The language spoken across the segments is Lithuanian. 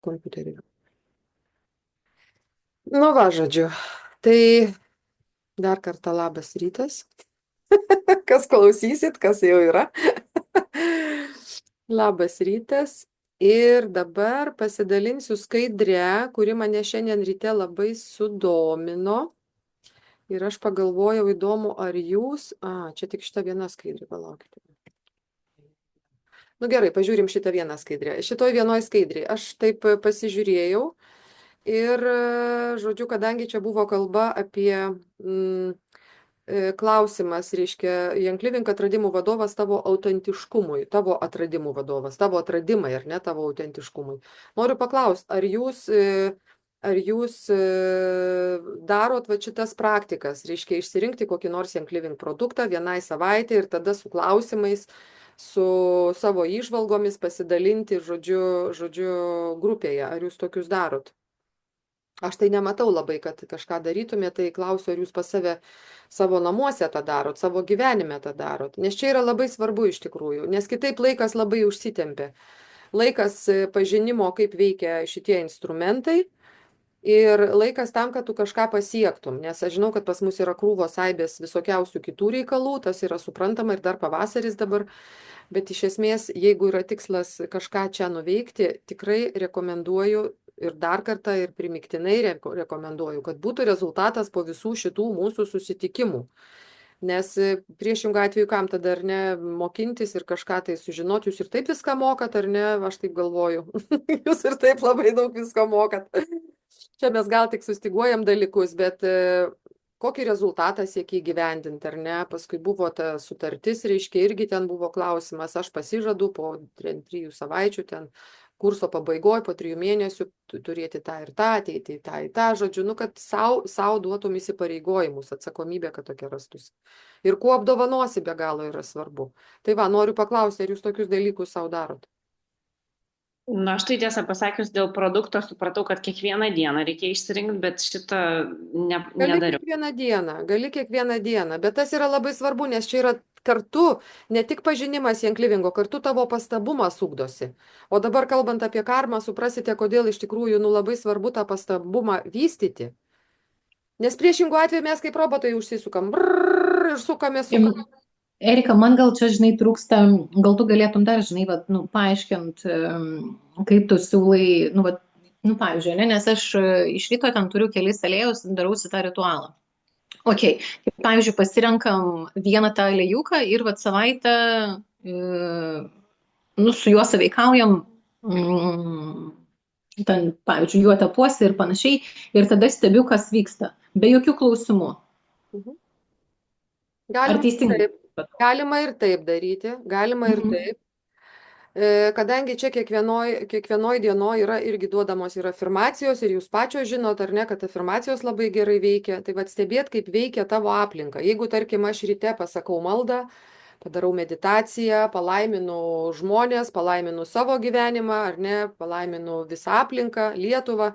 kompiuterį. Nu va, žodžiu. Tai dar kartą labas rytas. Kas klausysit, kas jau yra. Labas rytas. Ir dabar pasidalinsiu skaidrę, kuri mane šiandien ryte labai sudomino. Ir aš pagalvojau, įdomu, ar jūs... čia tik šita viena skaidrė, palaukite. Nu gerai, pažiūrim šitą vieną skaidrę. Šitoj vienoj skaidrė aš taip pasižiūrėjau ir, žodžiu, kadangi čia buvo kalba apie klausimas, reiškia, Young Living atradimų vadovas tavo autentiškumui, tavo atradimų vadovas, tavo atradimai, ar ne, tavo autentiškumui. Noriu paklausti, ar jūs darot va šitas praktikas, reiškia, išsirinkti kokį nors Young Living produktą vienai savaitę ir tada su klausimais, su savo įžvalgomis pasidalinti, žodžiu, grupėje. Ar jūs tokius darot? Aš tai nematau labai, kad kažką darytumėte, tai klausiu, ar jūs pas savo namuose tą darot, savo gyvenime tą darot. Nes čia yra labai svarbu iš tikrųjų, nes kitaip laikas labai užsitempia. Laikas pažinimo, kaip veikia šitie instrumentai ir laikas tam, kad tu kažką pasiektum. Nes aš žinau, kad pas mus yra krūvos aibės visokiausių kitų reikalų, tas yra suprantama ir dar pavasaris dabar. Bet iš esmės, jeigu yra tikslas kažką čia nuveikti, tikrai rekomenduoju ir dar kartą ir primiktinai rekomenduoju, kad būtų rezultatas po visų šitų mūsų susitikimų. Nes priešingų atveju, kam tada ar ne mokintis ir kažką tai sužinoti, jūs ir taip viską mokat, ar ne, aš taip galvoju. Jūs ir taip labai daug visko mokat. Čia mes gal tik sustiguojam dalykus, bet kokį rezultatą siekia įgyvendinti, ar ne? Paskui buvo ta sutartis, reiškia, irgi ten buvo klausimas, aš pasižadu po 3 savaičių ten kurso pabaigoje, po 3 mėnesių turėti tą ir tą, ateiti į tą, žodžiu, nu, kad sau duotum įsipareigojimus, atsakomybę, kad tokia rastųsi. Ir kuo apdovanosi be galo yra svarbu. Tai va, noriu paklausti, ar jūs tokius dalykus sau darot? Na, aš tai tiesą pasakius, dėl produkto supratau, kad kiekvieną dieną reikia išsirinkti, bet šitą nedariau. Gali kiekvieną dieną, bet tas yra labai svarbu, nes čia yra kartu ne tik pažinimas Young Livingo, kartu tavo pastabumas ugdosi. O dabar kalbant apie karmą, suprasite, kodėl iš tikrųjų labai svarbu tą pastabumą vystyti. Nes priešingų atveju mes kaip robotai užsisukam ir sukamės. Erika, man gal čia, žinai, trūksta, gal tu galėtum dar, žinai, paaiškint, kaip tu siūlai, pavyzdžiui, nes aš iš ryto ten turiu kelis aliejus, darausi tą ritualą. Ok, pavyzdžiui, pasirenkam vieną tą aliejuką ir savaitę, su juo sąveikaujam, ten, pavyzdžiui, juo tepuosi ir panašiai, ir tada stebiu, kas vyksta, be jokių klausimų. Galima ir taip daryti, galima ir taip. Kadangi čia kiekvienoj dienoj yra irgi duodamos ir afirmacijos, ir jūs pačios žinot, ar ne, kad afirmacijos labai gerai veikia, tai stebėt, kaip veikia tavo aplinka. Jeigu, tarkim, aš ryte pasakau maldą, padarau meditaciją, palaiminu žmonės, palaiminu savo gyvenimą, ar ne, palaiminu visą aplinką, Lietuvą,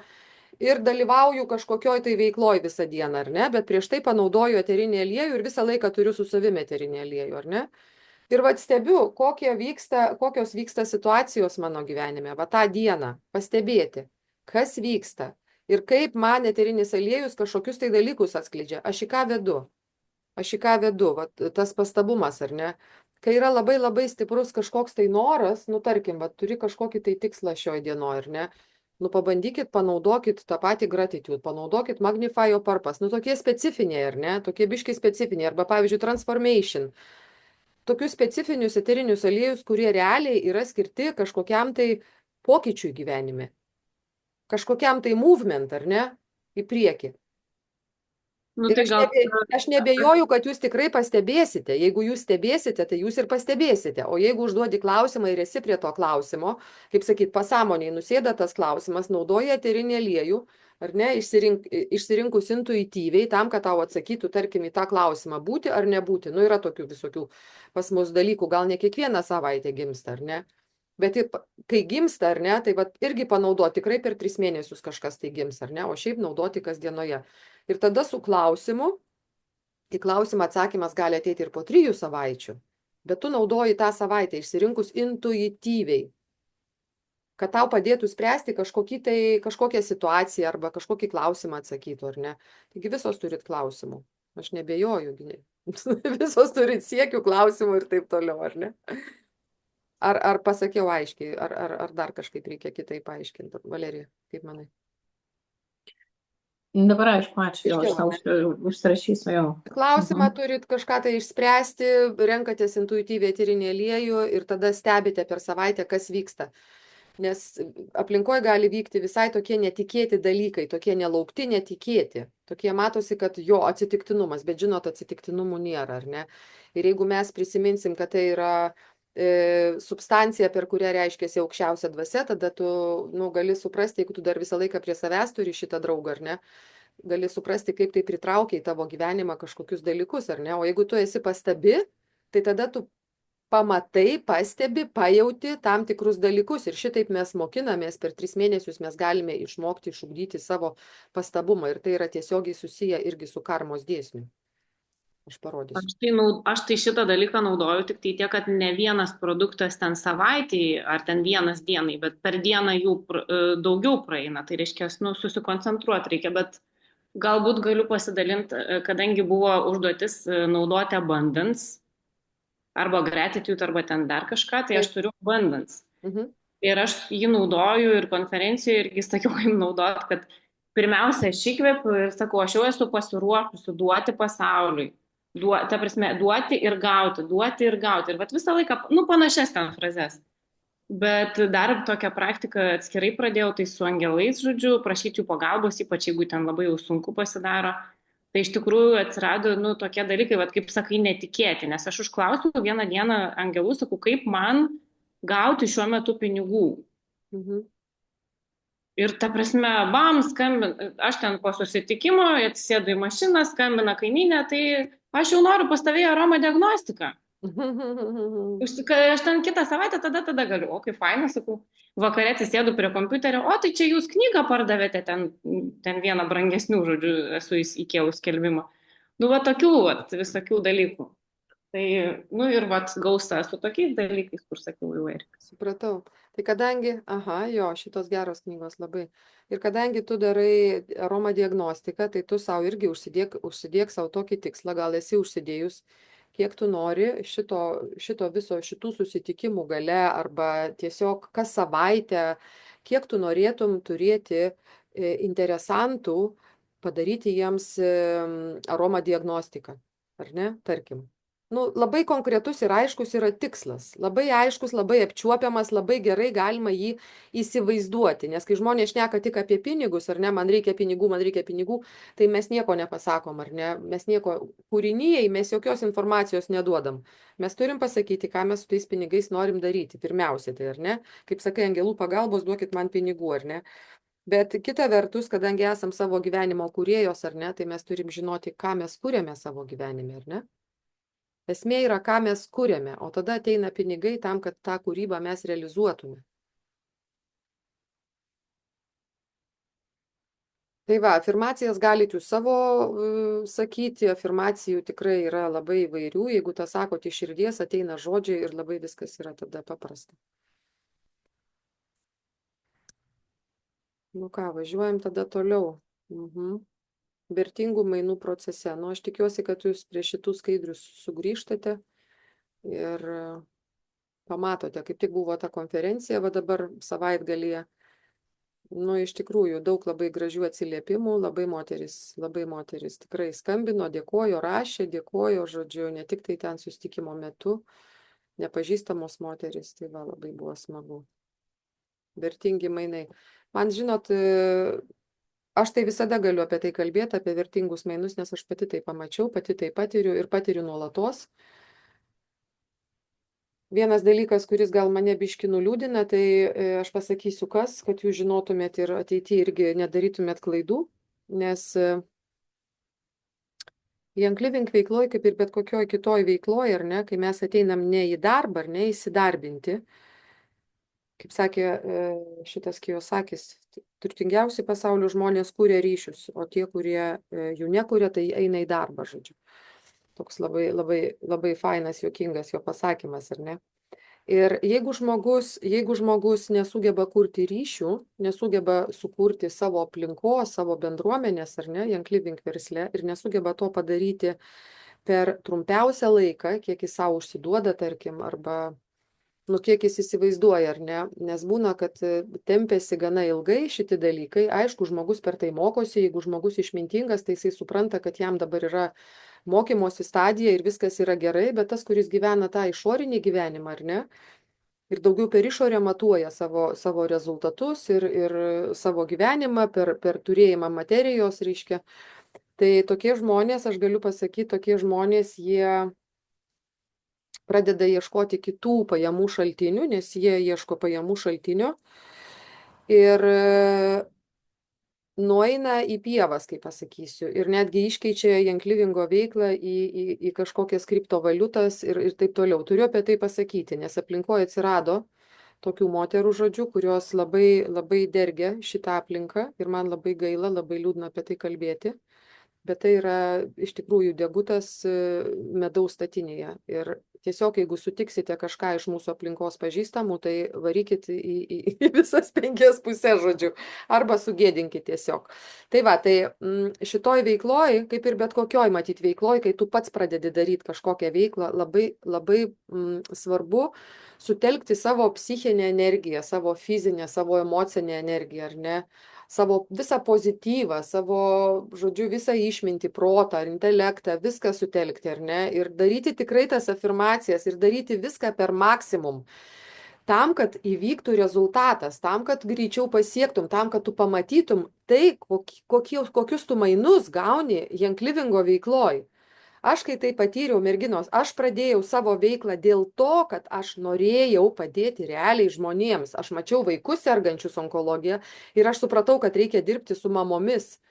ir dalyvauju kažkokioj tai veikloj visą dieną, ar ne, bet prieš tai panaudoju eterinį aliejų ir visą laiką turiu su savimi eterinį aliejų, ar ne. Ir stebiu, kokios vyksta situacijos mano gyvenime, tą dieną, pastebėti, kas vyksta ir kaip man eterinis aliejus kažkokius tai dalykus atskleidžia. Aš į ką vedu, tas pastabumas, ar ne. Kai yra labai labai stiprus kažkoks tai noras, tarkim, turi kažkokį tai tikslą šioj dienoj, ar ne. Pabandykit, panaudokit tą patį gratitude, panaudokit magnify your purpose, tokie specifiniai, ar ne, tokie biškai specifiniai, arba pavyzdžiui transformation, tokius specifinius eterinius aliejus, kurie realiai yra skirti kažkokiam tai pokyčiui gyvenime, kažkokiam tai movement, ar ne, į priekį. Aš nebejoju, kad jūs tikrai pastebėsite. Jeigu jūs stebėsite, tai jūs ir pastebėsite. O jeigu užduodi klausimą ir esi prie to klausimo, kaip sakyt, pasąmoniai nusėda tas klausimas, naudoja eterinį aliejų, ar ne, išsirinkus intuityviai tam, kad tau atsakytų, tarkim, į tą klausimą, būti ar nebūti. Yra tokių visokių pas mus dalykų, gal ne kiekvieną savaitę gimsta, ar ne. Bet kai gimsta, ar ne, tai irgi panaudoti, tikrai per 3 mėnesius kažkas tai gims, ar ne, o šiaip naudoti kasdienoje. Ir tada su klausimu, į klausimą atsakymas gali ateiti ir po 3 savaičių, bet tu naudoji tą savaitę išsirinkus intuityviai. kad tau padėtų spręsti kažkokią situaciją arba kažkokį klausimą atsakytų, ar ne? Taigi visos turit klausimų. Aš nebejoju, giniai. Visos turit siekių, klausimų ir taip toliau, ar ne? Ar pasakiau aiškiai, ar dar kažkaip reikia kitaip paaiškinti? Valerija, kaip manai? Dabar aišku, ačiū, jo, aš Aiškiau, tau užsirašysiu jau. Klausimą turit kažką tai išspręsti, renkatės intuityviai etyrinį aliejų ir tada stebite per savaitę, kas vyksta. Nes aplinkoje gali vykti visai tokie netikėti dalykai, tokie nelaukti, netikėti. Tokie matosi, kad jo atsitiktinumas, bet žinot, atsitiktinumų nėra, ar ne? Ir jeigu mes prisiminsim, kad tai yra substancija, per kurią reiškiasi aukščiausia dvasia, tada tu gali suprasti, jeigu tu dar visą laiką prie savęs turi šitą draugą, ar ne? Gali suprasti, kaip tai pritraukia į tavo gyvenimą kažkokius dalykus, ar ne? O jeigu tu esi pastabi, tai tada tu pamatai, pastebi, pajauti tam tikrus dalykus. Ir šitaip mes mokinamės, per 3 mėnesius mes galime išmokti, išugdyti savo pastabumą. Ir tai yra tiesiogiai susiję irgi su karmos dėsniu. Aš parodysiu. Aš tai šitą dalyką naudoju tik tai tiek, kad ne vienas produktas ten savaitį ar ten vienas dienai, bet per dieną jų daugiau praeina. Tai reiškia, susikoncentruoti reikia, bet galbūt galiu pasidalinti, kadangi buvo užduotis naudoti abundance, arba gratitude, arba ten dar kažką, tai aš turiu abundance. Ir aš jį naudoju ir konferencijoje irgi sakiau, jį naudot, kad pirmiausia, aš įkvepiu ir sakau, aš jau esu pasiruošusi duoti pasauliui. Ta prasme, duoti ir gauti. Ir vat visą laiką, panašias ten frazes. Bet dar tokią praktiką atskirai pradėjau, tai su angelais, žodžiu, prašyti jų pagalbos, ypač jeigu ten labai jau sunku pasidaro. Tai iš tikrųjų atsirado, tokie dalykai, vat, kaip sakai, netikėti, nes aš užklausiau vieną dieną angelų, sakau, kaip man gauti šiuo metu pinigų. Ir ta prasme, aš ten po susitikimo atsisėdu į mašiną, skambina kaimynė, tai aš jau noriu pas tavę aroma diagnostiką. Aš ten kitą savaitę tada galiu. O, kaip faina, sakau. Vakare atsisėdu prie kompiuterio, o tai čia jūs knygą pardavėte, ten vieną brangesnių, žodžiu, esu įkėlus skelbimą. Tokių visokių dalykų. Tai, ir gausa su tokiais dalykais, kur sakiau jau ir. Supratau. Tai kadangi, šitos geros knygos labai. Ir kadangi tu darai aroma diagnostiką, tai tu savo irgi užsidėk savo tokį tikslą, gal esi užsidėjus, kiek tu nori šitų susitikimų gale arba tiesiog kas savaitę, kiek tu norėtum turėti interesantų, padaryti jiems aroma diagnostiką, ar ne, tarkim. Labai konkretus ir aiškus yra tikslas, labai aiškus, labai apčiuopiamas, labai gerai galima jį įsivaizduoti, nes kai žmonės šneka tik apie pinigus, ar ne, man reikia pinigų, tai mes nieko nepasakom, ar ne, mes nieko kūrinyjei, mes jokios informacijos neduodam. Mes turim pasakyti, ką mes su tais pinigais norim daryti, pirmiausia, tai ar ne, kaip sakai, angelų pagalbos, duokit man pinigų, ar ne. Bet kita vertus, kadangi esam savo gyvenimo kūrėjos, ar ne, tai mes turim žinoti, ką mes kūrėme savo gyvenime, ar ne. Esmė yra, ką mes kūrėme, o tada ateina pinigai tam, kad tą kūrybą mes realizuotume. Tai va, afirmacijas galite jūs savo sakyti, afirmacijų tikrai yra labai įvairių, jeigu tą sakote iš širdies, ateina žodžiai ir labai viskas yra tada paprasta. Važiuojam tada toliau. Vertingų mainų procese. Aš tikiuosi, kad jūs prie šitų skaidrių sugrįžtate ir pamatote, kaip tik buvo ta konferencija, va dabar savaitgalyje. Iš tikrųjų, daug labai gražių atsiliepimų, labai moteris tikrai skambino, dėkojo, rašė, dėkojo, žodžiu, ne tik tai ten susitikimo metu, nepažįstamos moteris, tai va, labai buvo smagu. Vertingi mainai. Man, žinot, aš tai visada galiu apie tai kalbėti, apie vertingus mainus, nes aš pati tai pamačiau, pati tai patiriu ir patiriu nuolatos. Vienas dalykas, kuris gal mane biškį nuliūdina, tai aš pasakysiu kas, kad jūs žinotumėt ir ateityje irgi nedarytumėt klaidų, nes Young Living veikloje, kaip ir bet kokioj kitoj veikloje, ar ne, kai mes ateinam ne į darbą, ar ne, įsidarbinti, kaip sakė šitas Kiyosakis, turtingiausi pasaulio žmonės kūrė ryšius, o tie, kurie jų nekūrė, tai eina į darbą, žodžiu. Toks labai fainas, juokingas jo pasakymas, ar ne? Ir jeigu žmogus nesugeba kurti ryšių, nesugeba sukurti savo aplinkos, savo bendruomenės, ar ne, Young Living versle, ir nesugeba to padaryti per trumpiausią laiką, kiek jis savo užsiduoda, tarkim, arba, nu, kiek jis įsivaizduoja, ar ne, nes būna, kad tempėsi gana ilgai šitie dalykai, aišku, žmogus per tai mokosi, jeigu žmogus išmintingas, tai jisai supranta, kad jam dabar yra mokymosi stadija ir viskas yra gerai, bet tas, kuris gyvena tą išorinį gyvenimą, ar ne, ir daugiau per išorę matuoja savo rezultatus ir savo gyvenimą per turėjimą materijos, reiškia. Tai tokie žmonės, aš galiu pasakyti, tokie žmonės, jie pradeda ieškoti kitų pajamų šaltinių, nes jie ieško pajamų šaltinio ir nueina į pievas, kaip pasakysiu, ir netgi iškeičia Young Livingo veiklą į kažkokias kriptovaliutas ir taip toliau. Turiu apie tai pasakyti, nes aplinkoje atsirado tokių moterų, žodžių, kurios labai, labai dergia šitą aplinką ir man labai gaila, labai liūdna apie tai kalbėti. Bet tai yra iš tikrųjų degutas medaus statinėje. Ir tiesiog, jeigu sutiksite kažką iš mūsų aplinkos pažįstamų, tai varykit į visas 5 pusės, žodžiu, arba sugėdinkit tiesiog. Tai va, tai šitoj veikloj, kaip ir bet kokioj matyt veikloj, kai tu pats pradedi daryti kažkokią veiklą, labai, labai svarbu sutelkti savo psichinę energiją, savo fizinę, savo emocinę energiją, ar ne? Savo visą pozityvą, savo, žodžiu, visą išmintį, protą, intelektą, viską sutelkti, ar ne? Ir daryti tikrai tas afirmacijas ir daryti viską per maksimum. Tam, kad įvyktų rezultatas, tam, kad greičiau pasiektum, tam, kad tu pamatytum tai, kokius tu mainus gauni Young Livingo veikloj. Aš, kai tai patyriau, merginos, aš pradėjau savo veiklą dėl to, kad aš norėjau padėti realiai žmonėms. Aš mačiau vaikus sergančius onkologiją ir aš supratau, kad reikia dirbti su mamomis.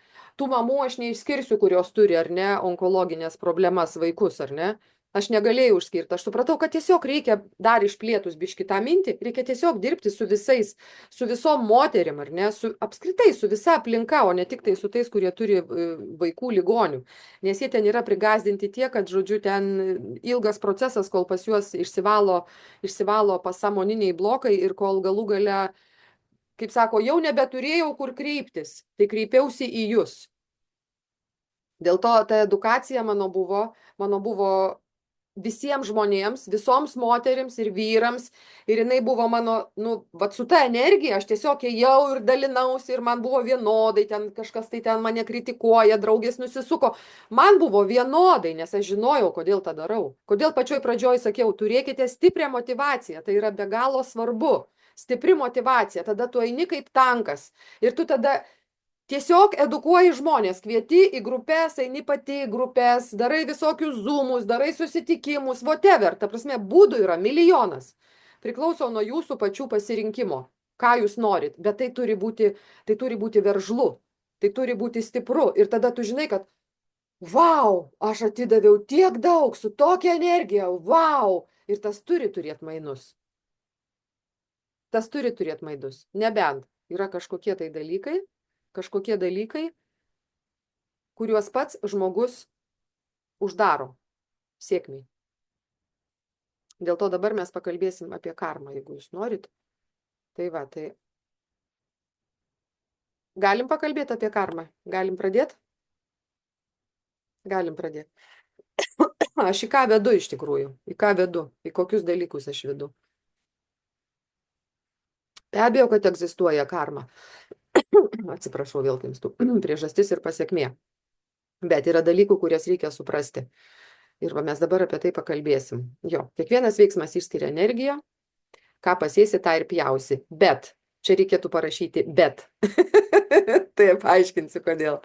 Tų mamų aš neišskirsiu, kurios turi ar ne onkologinės problemas vaikus, ar ne. Aš negalėjau išskirti. Aš supratau, kad tiesiog reikia dar išplėtus biškį tą mintį, reikia tiesiog dirbti su visais, su visom moterim, ar ne, apskritai su visa aplinka, o ne tik tai su tais, kurie turi vaikų ligonių. Nes jie ten yra prigazdinti tiek, kad, žodžiu, ten ilgas procesas, kol pas juos išsivalo pasąmoniniai blokai ir kol galų gale, kaip sako, jau nebeturėjau kur kreiptis, tai kreipiausi į jūs. Dėl to ta edukacija mano buvo visiems žmonėms, visoms moterims ir vyrams, ir jinai buvo mano, vat su ta energija, aš tiesiog ėjau ir dalinausi, ir man buvo vienodai, ten kažkas tai ten mane kritikuoja, draugės nusisuko, man buvo vienodai, nes aš žinojau, kodėl tą darau. Kodėl pačioj pradžioj sakiau, turėkite stiprią motivaciją, tai yra be galo svarbu, stipri motivacija, tada tu eini kaip tankas, ir tu tada tiesiog edukuoji žmonės, kvieti į grupės, eini pati į grupės, darai visokius zoomus, darai susitikimus, whatever, ta prasme, būdų yra milijonas. Priklauso nuo jūsų pačių pasirinkimo, ką jūs norit, bet tai turi būti veržlu, tai turi būti stipru ir tada tu žinai, kad vau, aš atidaviau tiek daug su tokia energija, vau, ir tas turi turėti mainus. Tas turi turėti mainus, nebent yra kažkokie dalykai, kuriuos pats žmogus uždaro sėkmiai. Dėl to dabar mes pakalbėsim apie karmą, jeigu jūs norit. Tai va, tai galim pakalbėti apie karmą. Galim pradėti? Galim pradėti. Aš į ką vedu iš tikrųjų? Į ką vedu? Į kokius dalykus aš vedu? Be abejo, kad egzistuoja karma. Atsiprašau, vėl kimstu. Priežastis ir pasekmė. Bet yra dalykų, kurias reikia suprasti. Ir mes dabar apie tai pakalbėsim. Jo, kiekvienas veiksmas išskiria energiją. Ką pasėsi, tą ir pjausi. Bet, čia reikėtų parašyti bet. Tai paaiškinsiu, kodėl.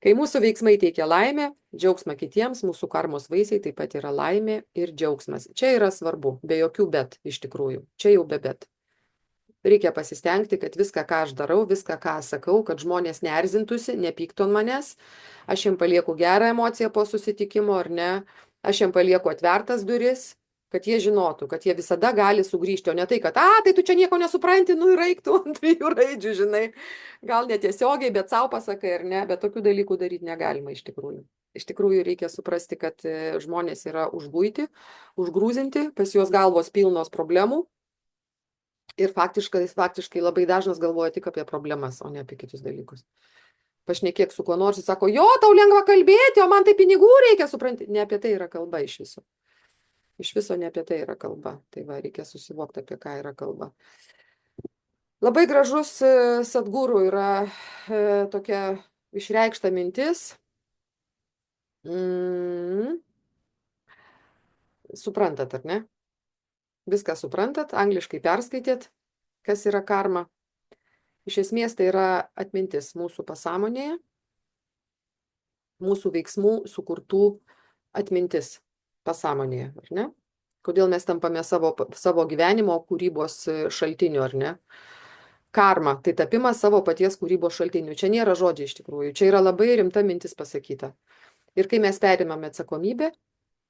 Kai mūsų veiksmai teikia laimę, džiaugsmą kitiems, mūsų karmos vaisiai taip pat yra laimė ir džiaugsmas. Čia yra svarbu, be jokių bet iš tikrųjų. Čia jau be bet. Reikia pasistengti, kad viską, ką aš darau, viską, ką sakau, kad žmonės neerzintųsi, nepyktų ant manęs. Aš jiem palieku gerą emociją po susitikimo, ar ne. Aš jiem palieku atvertas duris, kad jie žinotų, kad jie visada gali sugrįžti, o ne tai, kad, tai tu čia nieko nesupranti, ir reiktų ant 2 raidžių, žinai. Gal netiesiogiai, bet sau pasakai, ar ne, bet tokių dalykų daryti negalima iš tikrųjų. Iš tikrųjų reikia suprasti, kad žmonės yra užguiti, užgrūzinti, pas juos galvos pilnos problemų ir faktiškai labai dažnas galvoja tik apie problemas, o ne apie kitus dalykus. Pašnekėk su kuo nors, jis sako, jo, tau lengva kalbėti, o man tai pinigų reikia, supranti. Ne apie tai yra kalba iš viso. Iš viso ne apie tai yra kalba. Tai va, reikia susivokti, apie ką yra kalba. Labai gražus Sadguru yra tokia išreikšta mintis. Suprantat, ar ne? Viską suprantat, angliškai perskaitėt, kas yra karma. Iš esmės tai yra atmintis mūsų pasąmonėje, mūsų veiksmų sukurtų atmintis pasąmonėje, ar ne? Kodėl mes tampame savo gyvenimo kūrybos šaltiniu, ar ne? Karma, tai tapimas savo paties kūrybos šaltiniu. Čia nėra žodžiai iš tikrųjų, čia yra labai rimta mintis pasakyta. Ir kai mes perimame atsakomybę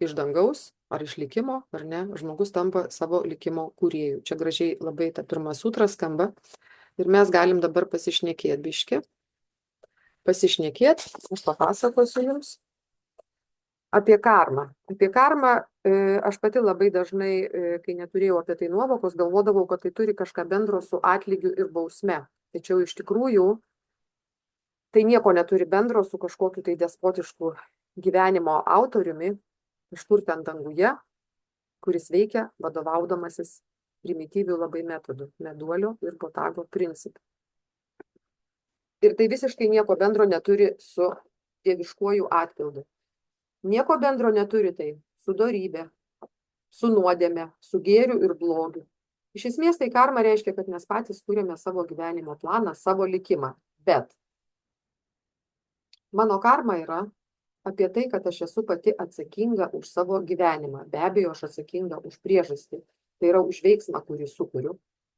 iš dangaus ar iš likimo, ar ne, žmogus tampa savo likimo kūrėjų. Čia gražiai labai ta pirma sutra skamba. Ir mes galim dabar pasišnekėti biški. Aš papasakosiu jums apie karmą. Apie karmą aš pati labai dažnai, kai neturėjau apie tai nuovokos, galvodavau, kad tai turi kažką bendro su atlygiu ir bausme. Tačiau iš tikrųjų tai nieko neturi bendro su kažkokiu tai despotišku gyvenimo autoriumi, kažkur ten danguje, kuris veikia vadovaudamasis primityvių labai metodų, meduolio ir botago principų. Ir tai visiškai nieko bendro neturi su dieviškuoju atpildu. Nieko bendro neturi tai su dorybė, su nuodėme, su gėriu ir blogiu. Iš esmės tai karma reiškia, kad mes patys kūrėme savo gyvenimo planą, savo likimą. Bet mano karma yra apie tai, kad aš esu pati atsakinga už savo gyvenimą. Be abejo, aš atsakinga už priežastį. Tai yra už veiksmą, kurį sukuriu,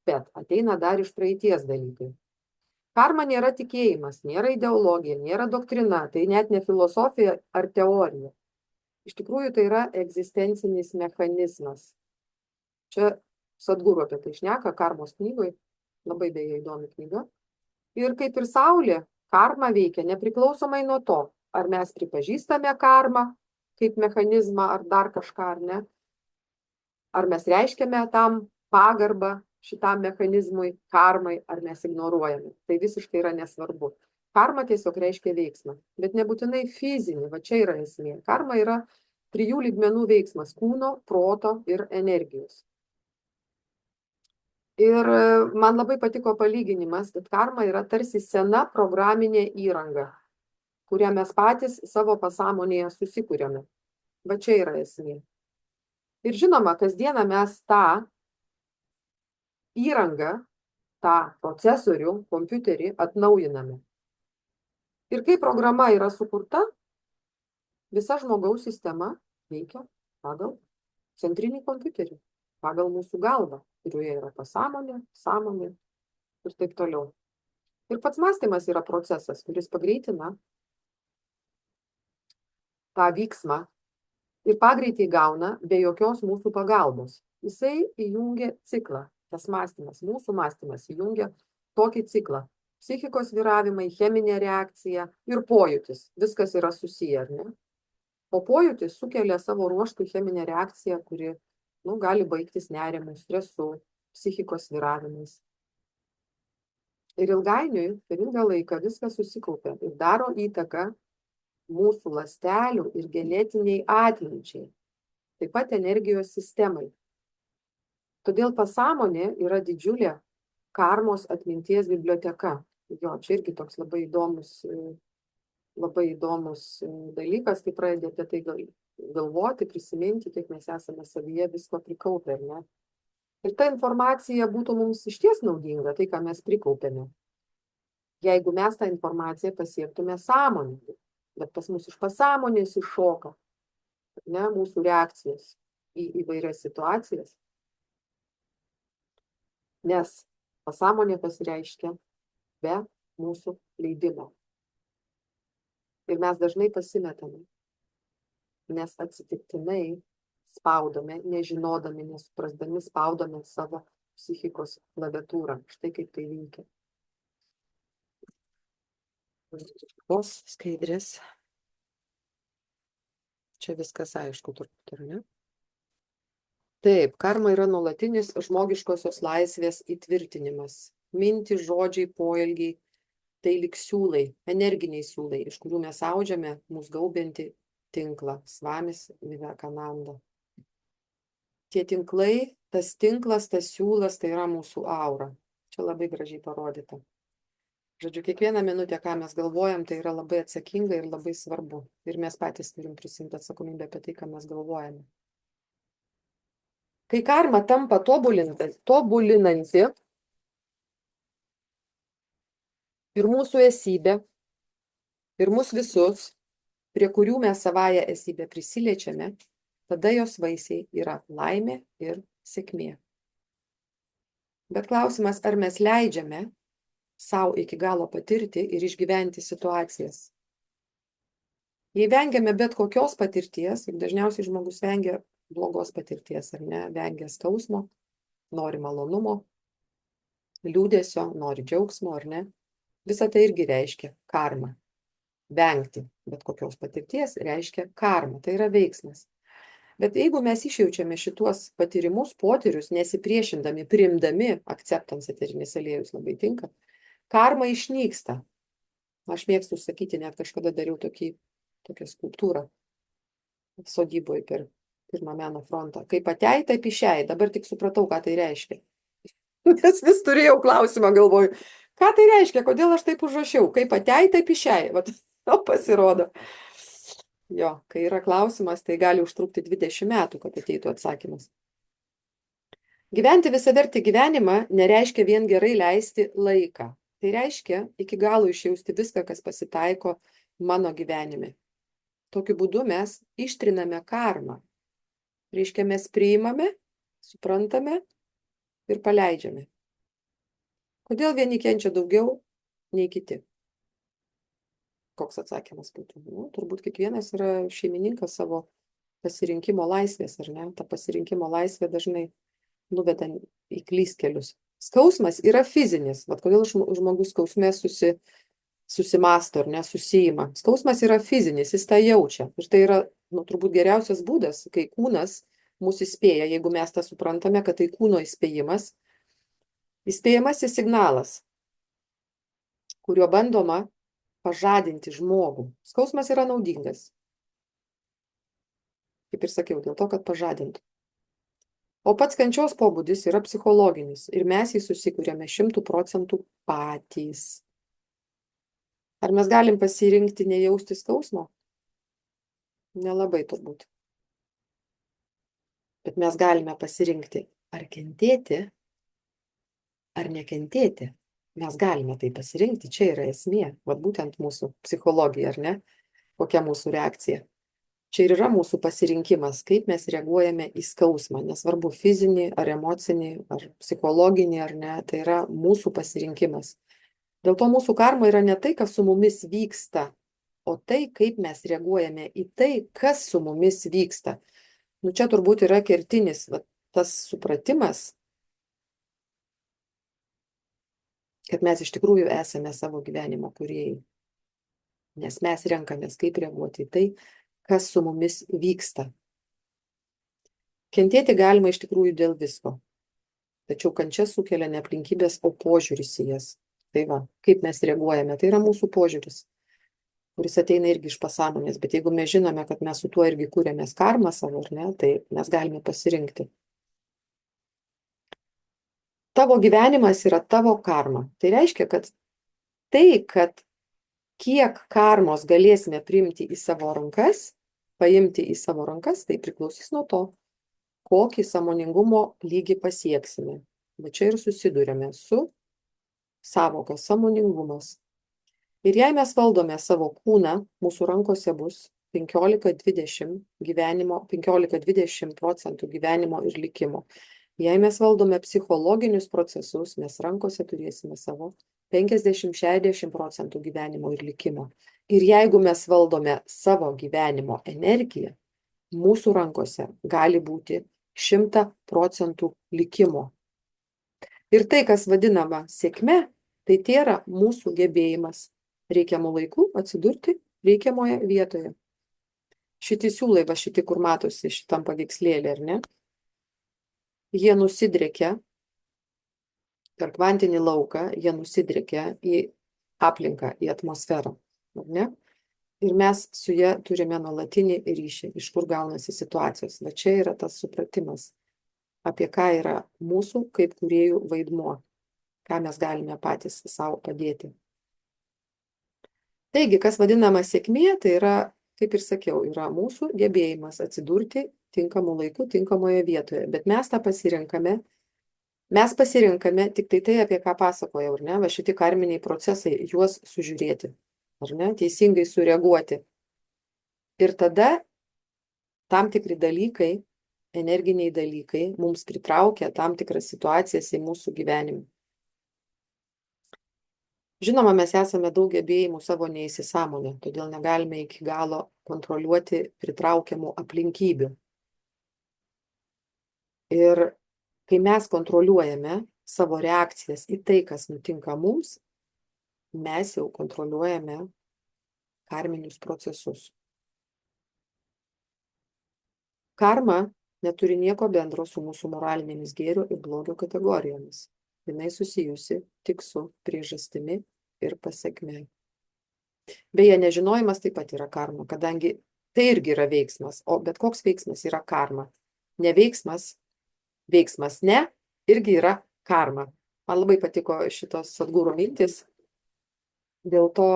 bet ateina dar iš praeities dalykai. Karma nėra tikėjimas, nėra ideologija, nėra doktrina, tai net ne filosofija ar teorija. Iš tikrųjų tai yra egzistencinis mechanizmas. Čia Sadguru apie tai šneka karmos knygoj, labai beje įdomi knyga. Ir kaip ir Saulė, karma veikia nepriklausomai nuo to, ar mes pripažįstame karmą kaip mechanizmą ar dar kažką, ar ne. Ar mes reiškiame tam pagarbą šitam mechanizmui, karmai, ar mes ignoruojame. Tai visiškai yra nesvarbu. Karma tiesiog reiškia veiksmą, bet nebūtinai fizinį, va čia yra esmė. Karma yra 3 lygmenų veiksmas – kūno, proto ir energijos. Ir man labai patiko palyginimas, kad karma yra tarsi sena programinė įranga, kurią mes patys savo pasąmonėje susikūrėme. Va čia yra esmė. Ir žinoma, kasdieną mes tą įrangą, tą procesorių, kompiuterį atnaujiname. Ir kai programa yra sukurta, visa žmogaus sistema veikia pagal centrinį kompiuterį, pagal mūsų galvą, kurioje yra pasąmonė, sąmonė ir taip toliau. Ir pats mąstymas yra procesas, kuris pagreitina tą vyksmą. Ir pagreitį gauna be jokios mūsų pagalbos. Jisai įjungia ciklą, tas mąstymas, mūsų mąstymas įjungia tokį ciklą. Psichikos svyravimai, cheminė reakcija ir pojūtis. Viskas yra susiję, ar ne? O pojūtis sukelia savo ruožtų cheminę reakciją, kuri gali baigtis nerimu, stresu, psichikos svyravimais. Ir ilgainiui, per ilgą laiką viskas susikaupia ir daro įtaką mūsų ląstelių ir genetiniai atminčiai, taip pat energijos sistemai. Todėl pasąmonė yra didžiulė karmos atminties biblioteka. Jo, čia irgi toks labai įdomus dalykas, kai pradedate tai galvoti, prisiminti, kiek mes esame savyje visko prikaupę, ar ne? Ir ta informacija būtų mums išties naudinga, tai ką mes prikaupėme, jeigu mes tą informaciją pasiektume sąmoningai. Bet pas mus iš pasąmonės iššoka, ne, mūsų reakcijos į įvairias situacijas. Nes pasąmonė pasireiškia be mūsų leidimo. Ir mes dažnai pasimetame, nes atsitiktinai spaudome, nežinodami, nesuprasdami, spaudome savo psichikos klaviatūrą. Štai kaip tai veikia. Tos skaidrės. Čia viskas aišku turbūt, ar ne? Taip, karma yra nuolatinis žmogiškosios laisvės įtvirtinimas. Mintys, žodžiai, poelgiai, tai lyg siūlai, energiniai siūlai, iš kurių mes audžiame mūsų gaubiantį tinklą. Svamis Vivekananda. Tie tinklai, tas tinklas, tas siūlas, tai yra mūsų aura. Čia labai gražiai parodyta. Žodžiu, kiekvieną minutę, ką mes galvojam, tai yra labai atsakinga ir labai svarbu. Ir mes patys turim prisimti atsakomybę apie tai, ką mes galvojame. Kai karma tampa tobulinanti ir mūsų esybė, ir mūsų visus, prie kurių mes savąją esybę prisiliečiame, tada jos vaisiai yra laimė ir sėkmė. Bet klausimas, ar mes leidžiame savo iki galo patirti ir išgyventi situacijas. Jei vengiame bet kokios patirties, ir dažniausiai žmogus vengia blogos patirties, ar ne, vengia skausmo, nori malonumo, liūdesio, nori džiaugsmo, ar ne, visa tai irgi reiškia karma. Vengti bet kokios patirties reiškia karma, tai yra veiksmas. Bet jeigu mes išjaučiame šituos patyrimus, potyrius, nesipriešindami, priimdami, akceptans eterinis aliejus labai tinka, karma išnyksta. Aš mėgstu sakyti, net kažkada dariau tokią skulptūrą sodyboje per pirmą meno frontą. Kaip atei, taip išei. Dabar tik supratau, ką tai reiškia. Nes vis turėjau klausimą, galvoju, ką tai reiškia, kodėl aš taip užrašiau. Kaip atei, taip išei. Vat, pasirodo. Jo, kai yra klausimas, tai gali užtrukti 20 metų, kad ateitų atsakymas. Gyventi visavertį gyvenimą nereiškia vien gerai leisti laiką. Tai reiškia iki galo išjausti viską, kas pasitaiko mano gyvenime. Tokiu būdu mes ištriname karmą. Reiškia, mes priimame, suprantame ir paleidžiame. Kodėl vieni kenčia daugiau nei kiti? Koks atsakymas būtų? Turbūt kiekvienas yra šeimininkas savo pasirinkimo laisvės, ar ne? Ta pasirinkimo laisvė dažnai nuveda į klystkelius. Skausmas yra fizinis. Vat kodėl žmogus skausme susimasto, ar ne, susijima. Skausmas yra fizinis, jis tą jaučia. Ir tai yra, turbūt geriausias būdas, kai kūnas mūsų įspėja, jeigu mes tą suprantame, kad tai kūno įspėjimas. Įspėjamasis signalas, kuriuo bandoma pažadinti žmogų. Skausmas yra naudingas. Kaip ir sakiau, dėl to, kad pažadintų. O pats kančios pobūdis yra psichologinis ir mes jį susikūrėme 100% patys. Ar mes galim pasirinkti nejausti skausmo? Nelabai turbūt. Bet mes galime pasirinkti ar kentėti, ar nekentėti. Mes galime tai pasirinkti, čia yra esmė, vat būtent mūsų psichologija, ar ne? Kokia mūsų reakcija. Čia ir yra mūsų pasirinkimas, kaip mes reaguojame į skausmą, nesvarbu fizinį, ar emocinį, ar psichologinį, ar ne, tai yra mūsų pasirinkimas. Dėl to mūsų karma yra ne tai, kas su mumis vyksta, o tai, kaip mes reaguojame į tai, kas su mumis vyksta. Čia turbūt yra kertinis tas supratimas, kad mes iš tikrųjų esame savo gyvenimo kūrėjai. Nes mes renkamės, kaip reaguoti į tai, kas su mumis vyksta. Kentėti galima iš tikrųjų dėl visko. Tačiau kančia sukelia ne aplinkybės, o požiūris į jas. Tai va, kaip mes reaguojame, tai yra mūsų požiūris, kuris ateina irgi iš pasąmonės. Bet jeigu mes žinome, kad mes su tuo irgi kūrėmės karmą savo, ar ne, tai mes galime pasirinkti. Tavo gyvenimas yra tavo karma. Tai reiškia, kad kiek karmos galėsime priimti į savo rankas, paimti į savo rankas, tai priklausys nuo to, kokį sąmoningumo lygį pasieksime. Bet čia ir susidurėme su sąvoka sąmoningumas. Ir jei mes valdome savo kūną, mūsų rankose bus 15-20% gyvenimo ir likimo. Jei mes valdome psichologinius procesus, mes rankose turėsime savo 50-60% gyvenimo ir likimo. Ir jeigu mes valdome savo gyvenimo energiją, mūsų rankose gali būti 100% likimo. Ir tai, kas vadinama sėkme, tai yra mūsų gebėjimas reikiamų laikų atsidurti reikiamoje vietoje. Šitie siūlai, va šitie, kur matosi šitam paveikslėlį, ar ne? Jie nusidriekia per kvantinį lauką, jie nusidriekia į aplinką, į atmosferą, ar ne? Ir mes su ja turime nuolatinį ryšį, iš kur gaunasi situacijos. Va čia yra tas supratimas, apie ką yra mūsų kaip kūrėjų vaidmuo, ką mes galime patys savo padėti. Taigi, kas vadinama sėkmė, tai yra, kaip ir sakiau, yra mūsų gebėjimas atsidurti tinkamu laiku, tinkamoje vietoje. Bet mes tą pasirinkame. Mes pasirinkame tik tai, apie ką pasakojau, ar ne? Va šitie karminiai procesai, juos sužiūrėti, ar ne? Teisingai sureaguoti. Ir tada tam tikri dalykai, energiniai dalykai, mums pritraukia tam tikras situacijas į mūsų gyvenimą. Žinoma, mes esame daug gebėjimų savo neįsisąmonę, todėl negalime iki galo kontroliuoti pritraukiamų aplinkybių. Ir kai mes kontroliuojame savo reakcijas į tai, kas nutinka mums, mes jau kontroliuojame karminius procesus. Karma neturi nieko bendro su mūsų moralinėmis gėrio ir blogio kategorijomis. Jinai susijusi tik su priežastimi ir pasekme. Beje, nežinojimas taip pat yra karma, kadangi tai irgi yra veiksmas, o bet koks veiksmas yra karma. Neveiksmas, veiksmas ne, irgi yra karma. Man labai patiko šitos Sadguru mintis, dėl to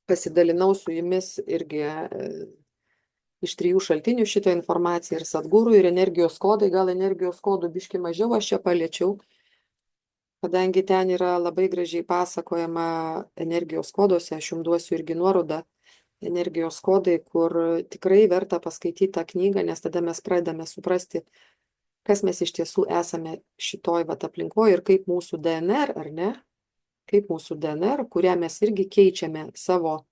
pasidalinau su jumis irgi iš 3 šaltinių šitą informaciją, ir Sadguru, ir energijos kodai. Gal energijos kodų biški mažiau aš čia paliečiau, kadangi ten yra labai gražiai pasakojama energijos koduose, aš jums duosiu irgi nuorodą, energijos kodai, kur tikrai verta paskaityti tą knygą, nes tada mes pradedame suprasti, kas mes iš tiesų esame šitoj aplinkoje ir kaip mūsų DNR, ar ne? Kaip mūsų DNR, kurią mes irgi keičiame savo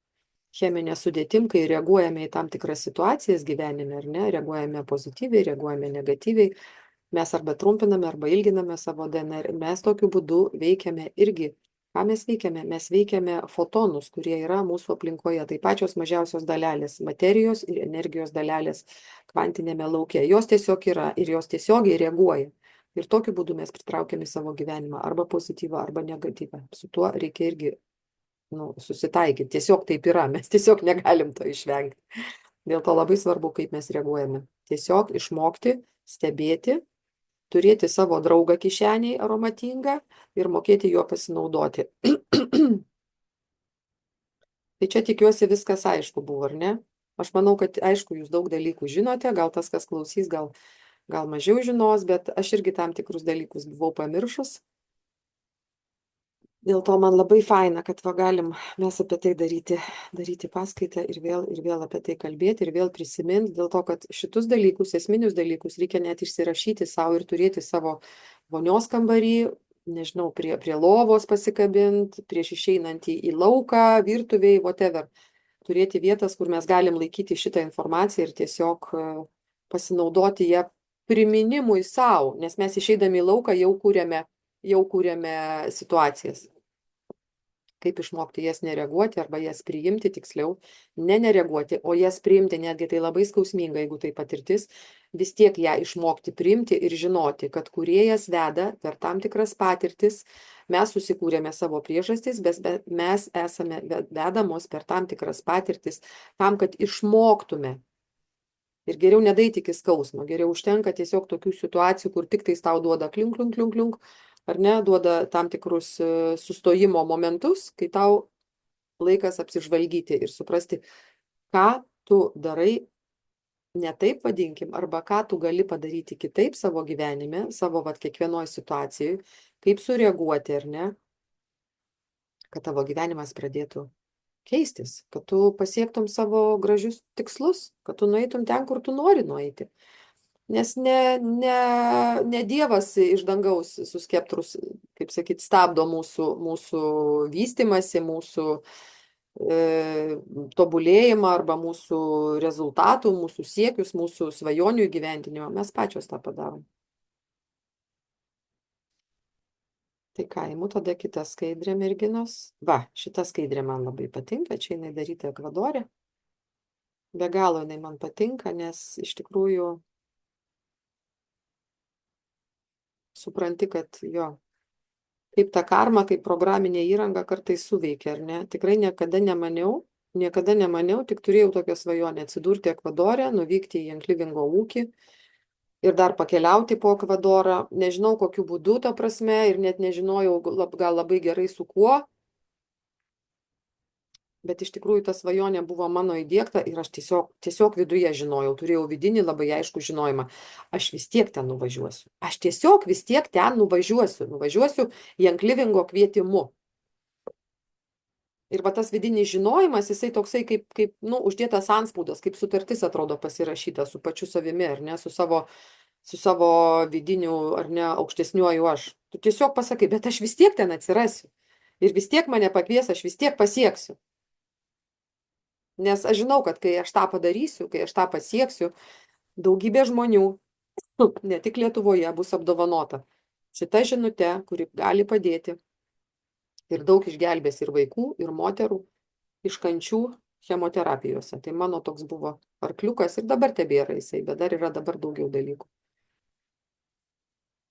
cheminę sudėtim, kai reaguojame į tam tikras situacijas gyvenime, ar ne? Reaguojame pozityviai, reaguojame negatyviai. Mes arba trumpiname, arba ilginame savo DNR. Mes tokiu būdu veikiame irgi. Ką mes veikiame? Mes veikiame fotonus, kurie yra mūsų aplinkoje. Tai pačios mažiausios dalelės, materijos ir energijos dalelės kvantinėme lauke. Jos tiesiog yra ir jos tiesiogiai reaguoja. Ir tokiu būdu mes pritraukiame į savo gyvenimą arba pozityvą, arba negatyvą. Su tuo reikia irgi susitaikyti. Tiesiog taip yra. Mes tiesiog negalim to išvengti. Dėl to labai svarbu, kaip mes reaguojame. Tiesiog išmokti, stebėti, turėti savo draugą kišeniai aromatingą ir mokėti juo pasinaudoti. Tai čia tikiuosi viskas aišku buvo, ar ne? Aš manau, kad aišku, jūs daug dalykų žinote, gal tas, kas klausys, gal mažiau žinos, bet aš irgi tam tikrus dalykus buvau pamiršus. Dėl to man labai faina, kad galim mes apie tai daryti paskaitą ir vėl apie tai kalbėti ir vėl prisiminti, dėl to, kad šitus dalykus, esminius dalykus reikia net išsirašyti savo ir turėti savo vonios kambarį, nežinau, prie lovos pasikabinti, prieš išeinant į lauką, virtuvėj, whatever. Turėti vietas, kur mes galim laikyti šitą informaciją ir tiesiog pasinaudoti ją priminimui savo, nes mes išeidami į lauką jau kūrėme situacijas. Kaip išmokti jas nereaguoti arba jas priimti, tiksliau, nereaguoti, o jas priimti, netgi tai labai skausminga, jeigu tai patirtis, vis tiek ją išmokti priimti ir žinoti, kad kūrėjas veda per tam tikras patirtis, mes susikūrėme savo priežastis, bet mes esame vedamos per tam tikras patirtis, tam, kad išmoktume. Ir geriau nedaeiti iki skausmo, geriau užtenka tiesiog tokių situacijų, kur tik tai tau duoda klink, klink, klink, klink, ar ne, duoda tam tikrus sustojimo momentus, kai tau laikas apsižvalgyti ir suprasti, ką tu darai ne taip, vadinkim, arba ką tu gali padaryti kitaip savo gyvenime, savo kiekvienoje situacijoje, kaip sureaguoti, ar ne, kad tavo gyvenimas pradėtų keistis, kad tu pasiektum savo gražius tikslus, kad tu nueitum ten, kur tu nori nueiti. Nes ne Dievas iš dangaus su skeptrus, kaip sakyt, stabdo mūsų vystymąsi, mūsų tobulėjimą arba mūsų rezultatų, mūsų siekius, mūsų svajonių įgyvendinimą. Mes pačios tą padarom. Tai ką, imu tada kitą skaidrę, merginos. Va, šita skaidrė man labai patinka, čia jinai daryta Ekvadore. Be galo jinai man patinka, nes iš tikrųjų supranti, kad jo, kaip ta karma, kaip programinė įranga kartais suveikia, ar ne? Tikrai niekada nemaniau, tik turėjau tokią svajonę atsidurti Ekvadore, nuvykti į Janklivingo ūkį ir dar pakeliauti po Ekvadorą. Nežinau, kokiu būdu, ta prasme, ir net nežinojau gal labai gerai su kuo, bet iš tikrųjų ta svajonė buvo mano įdiegta ir aš tiesiog viduje žinojau, turėjau vidinį labai aišku žinojimą. Aš vis tiek ten nuvažiuosiu. Aš tiesiog vis tiek ten nuvažiuosiu. Nuvažiuosiu Janklivingo kvietimu. Ir va tas vidinis žinojimas, jisai toksai kaip uždėtas antspaudas, kaip sutartis atrodo pasirašyta su pačiu savimi, ar ne, su savo vidiniu, ar ne, aukštesniuoju aš. Tu tiesiog pasakai, bet aš vis tiek ten atsirasiu. Ir vis tiek mane pakvies, aš vis tiek pasieksiu. Nes aš žinau, kad kai aš tą padarysiu, kai aš tą pasieksiu, daugybė žmonių, ne tik Lietuvoje, bus apdovanota šita žinute, kuri gali padėti ir daug išgelbės ir vaikų, ir moterų iš kančių chemoterapijose. Tai mano toks buvo arkliukas ir dabar tebėra jisai, bet dar yra dabar daugiau dalykų.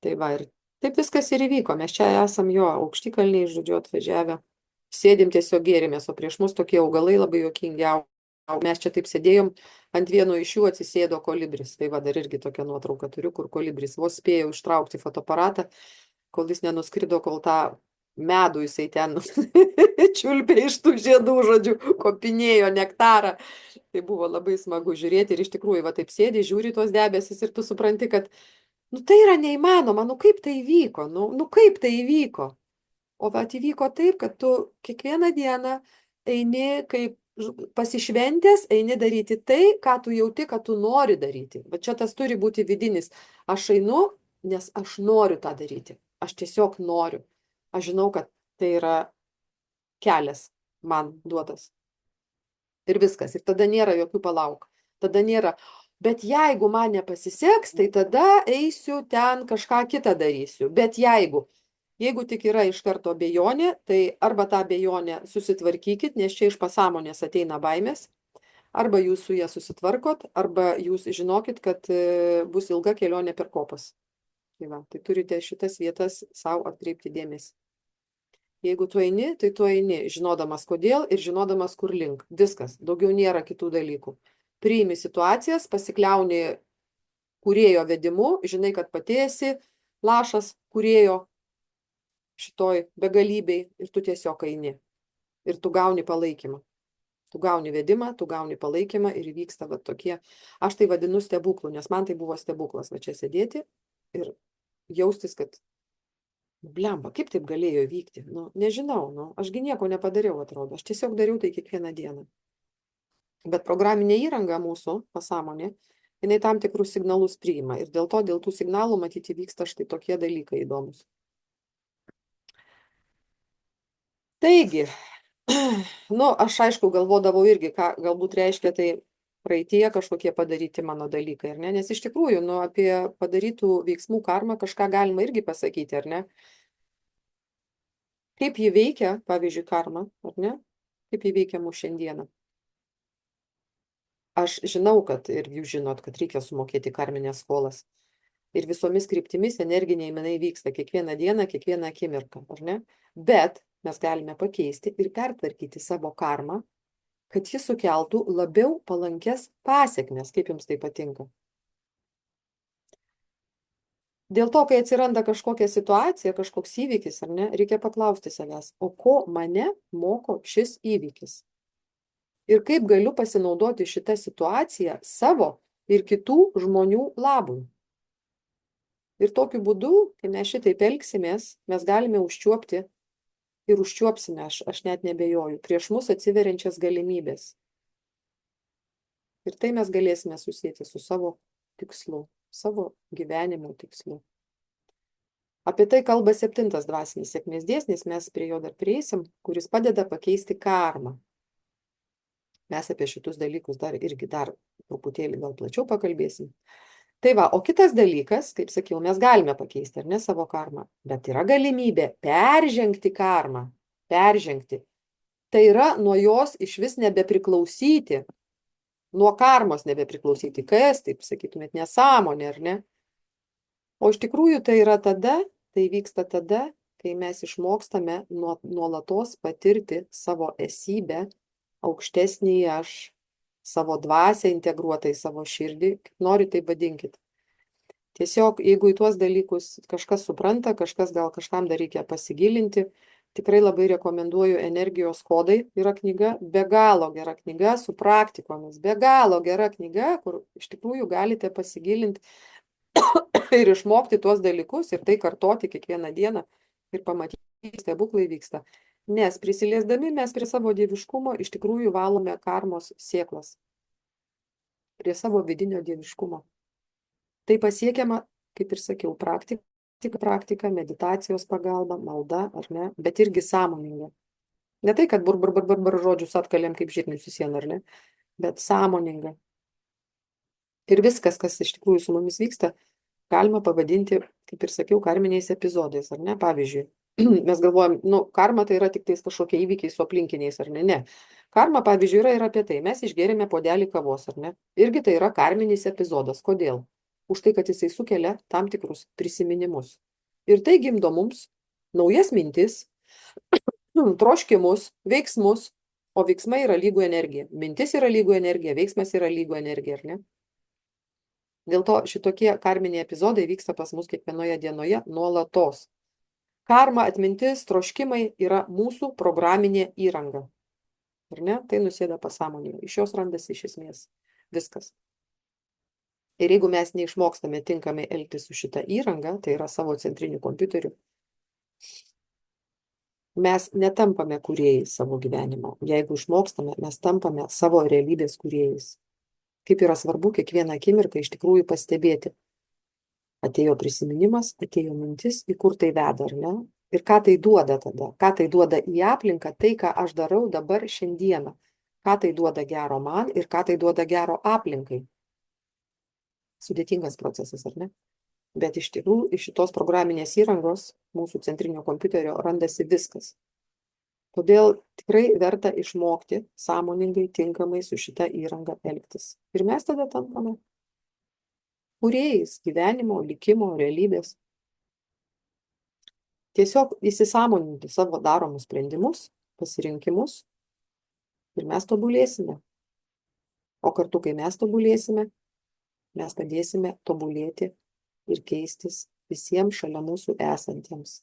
Tai va, ir taip viskas ir įvyko. Mes čia esam jo aukštikalniai, žodžiu, atvažiavę. Sėdim tiesiog gėrimės, o prieš mus tokie augalai labai juokingi. Mes čia taip sėdėjom, ant vieno iš jų atsisėdo kolibris. Tai va, dar irgi tokią nuotrauką turiu, kur kolibris vos spėjau ištraukti fotoaparatą, kol jis nenuskrido, kol tą medų jisai ten čiulpė iš tų žiedų, žodžiu, kopinėjo nektarą. Tai buvo labai smagu žiūrėti ir iš tikrųjų va taip sėdi, žiūri tuos debesis ir tu supranti, kad tai yra neįmanoma, kaip tai įvyko, kaip tai įvyko. O vat įvyko taip, kad tu kiekvieną dieną eini kaip pasišventęs, eini daryti tai, ką tu jauti, kad tu nori daryti. Va čia tas turi būti vidinis. Aš einu, nes aš noriu tą daryti. Aš tiesiog noriu. Aš žinau, kad tai yra kelias man duotas. Ir viskas. Ir tada nėra jokių palauk. Tada nėra. Bet jeigu man nepasiseks, tai tada eisiu ten kažką kitą darysiu. Bet jeigu tik yra iš karto abejonė, tai arba tą abejonę susitvarkykit, nes čia iš pasąmonės ateina baimės, arba jūs su ją susitvarkot, arba jūs žinokit, kad bus ilga kelionė per kopas. Tai turite šitas vietas savo atkreipti dėmesį. Jeigu tu eini, tai tu eini, žinodamas kodėl ir žinodamas kur link. Viskas, daugiau nėra kitų dalykų. Priimi situacijas, pasikliauni kūrėjo vedimu, žinai, kad pati esi lašas kūrėjo šitoj begalybei ir tu tiesiog eini. Ir tu gauni palaikymą. Tu gauni vedimą, tu gauni palaikymą ir įvyksta va tokie. Aš tai vadinu stebuklu, nes man tai buvo stebuklas va čia sėdėti ir jaustis, kad blemba, kaip taip galėjo įvykti? Nežinau, ašgi nieko nepadariau, atrodo. Aš tiesiog dariau tai kiekvieną dieną. Bet programinė įranga mūsų pasąmonė, jinai tam tikrus signalus priima. Ir dėl tų signalų matyti vyksta štai tokie dalykai įdomus. Taigi, aš aišku galvodavau irgi, ką galbūt reiškia tai praeityje kažkokie padaryti mano dalykai, ar ne? Nes iš tikrųjų, apie padarytų veiksmų karmą kažką galima irgi pasakyti, ar ne? Kaip ji veikia, pavyzdžiui, karma, ar ne? Kaip ji veikia mūsų šiandieną? Aš žinau, kad ir jūs žinot, kad reikia sumokėti karminės skolas. Ir visomis kryptimis energiniai mainai vyksta kiekvieną dieną, kiekvieną akimirką, ar ne? Bet mes galime pakeisti ir pertvarkyti savo karmą, kad jis sukeltų labiau palankes pasekmes, kaip jums tai patinka. Dėl to, kai atsiranda kažkokia situacija, kažkoks įvykis, ar ne, reikia paklausti savęs, o ko mane moko šis įvykis? Ir kaip galiu pasinaudoti šitą situaciją savo ir kitų žmonių labui? Ir tokiu būdu, kai mes šitaip elgsimės, mes galime užčiuopti ir užčiuopsime, aš net nebejoju, prieš mus atsiveriančias galimybės. Ir tai mes galėsime susėti su savo tikslu, savo gyvenimo tikslu. Apie tai kalba 7 dvasinis sėkmės dėsnis, mes prie jo dar prieisim, kuris padeda pakeisti karmą. Mes apie šitus dalykus dar truputėlį gal plačiau pakalbėsim. Tai va, o kitas dalykas, kaip sakiau, mes galime pakeisti, ar ne, savo karmą, bet yra galimybė peržengti karmą, peržengti. Tai yra nuo jos iš vis nebepriklausyti, nuo karmos nebepriklausyti. Kas, taip sakytumėt, nesąmonė, ar ne? O iš tikrųjų tai yra tada, tai vyksta tada, kai mes išmokstame nuolatos patirti savo esybę, aukštesnį aš, savo dvasią integruotą į savo širdį, kaip nori, tai vadinkit. Tiesiog, jeigu į tuos dalykus kažkas supranta, kažkas gal kažkam dar reikia pasigilinti, tikrai labai rekomenduoju Energijos kodai, yra knyga, be galo gera knyga su praktikomis, be galo gera knyga, kur iš tikrųjų galite pasigilinti ir išmokti tuos dalykus ir tai kartoti kiekvieną dieną ir pamatyti, stebuklai vyksta. Nes prisiliesdami mes prie savo dieviškumo iš tikrųjų valome karmos sėklas. Prie savo vidinio dieviškumo. Tai pasiekiama, kaip ir sakiau, praktika, meditacijos pagalba, malda, ar ne, bet irgi sąmoninga. Ne tai, kad bar žodžius atkalėm kaip žirnius į sieną, ar ne, bet sąmoninga. Ir viskas, kas iš tikrųjų su mumis vyksta, galima pavadinti, kaip ir sakiau, karminiais epizodais, ar ne? Pavyzdžiui, mes galvojam, karma tai yra tik tais kažkokie įvykiai su aplinkiniais, ar ne? Ne. Karma, pavyzdžiui, yra ir apie tai. Mes išgėrėme puodelį kavos, ar ne? Irgi tai yra karminis epizodas. Kodėl? Už tai, kad jisai sukelia tam tikrus prisiminimus. Ir tai gimdo mums naujas mintis, troškimus, veiksmus, o veiksmai yra lygų energija. Mintis yra lygų energija, veiksmas yra lygų energija, ar ne? Dėl to šitokie karminiai epizodai vyksta pas mus kiekvienoje dienoje nuolatos. Karma, atmintis, troškimai yra mūsų programinė įranga. Ar ne? Tai nusėda pasąmonėje. Iš jos randasi iš esmės viskas. Ir jeigu mes neišmokstame tinkamai elgtis su šita įranga, tai yra savo centriniu kompiuteriu, mes netampame kūrėjais savo gyvenimo. Jeigu išmokstame, mes tampame savo realybės kūrėjais. Kaip yra svarbu kiekvieną akimirką iš tikrųjų pastebėti. Atėjo prisiminimas, atėjo mintis, į kur tai veda, ar ne? Ir ką tai duoda tada? Ką tai duoda į aplinką, tai, ką aš darau dabar šiandieną. Ką tai duoda gero man ir ką tai duoda gero aplinkai. Sudėtingas procesas, ar ne? Bet iš tikrųjų, iš šitos programinės įrangos, mūsų centrinio kompiuterio, randasi viskas. Todėl tikrai verta išmokti sąmoningai, tinkamai su šita įranga elgtis. Ir mes tada tampame kūrėjais gyvenimo, likimo, realybės. Tiesiog įsisąmoninti savo daromus sprendimus, pasirinkimus ir mes tobulėsime. O kartu, kai mes tobulėsime, mes padėsime tobulėti ir keistis visiems šalia mūsų esantiems.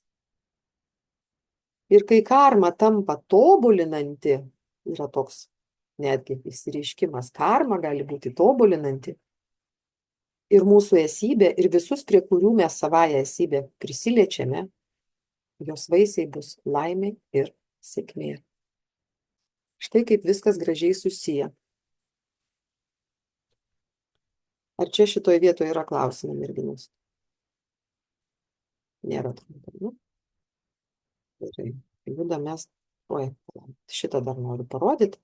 Ir kai karma tampa tobulinanti, yra toks netgi išsireiškimas, karma gali būti tobulinanti, ir mūsų esybė, ir visus, prie kurių mes savąją esybę prisiliečiame, jos vaisiai bus laimė ir sėkmė. Štai kaip viskas gražiai susiję. Ar čia šitoje vietoje yra klausimai, merginos? Nėra turbūt. Gerai. Juda mes. Šitą dar noriu parodyti.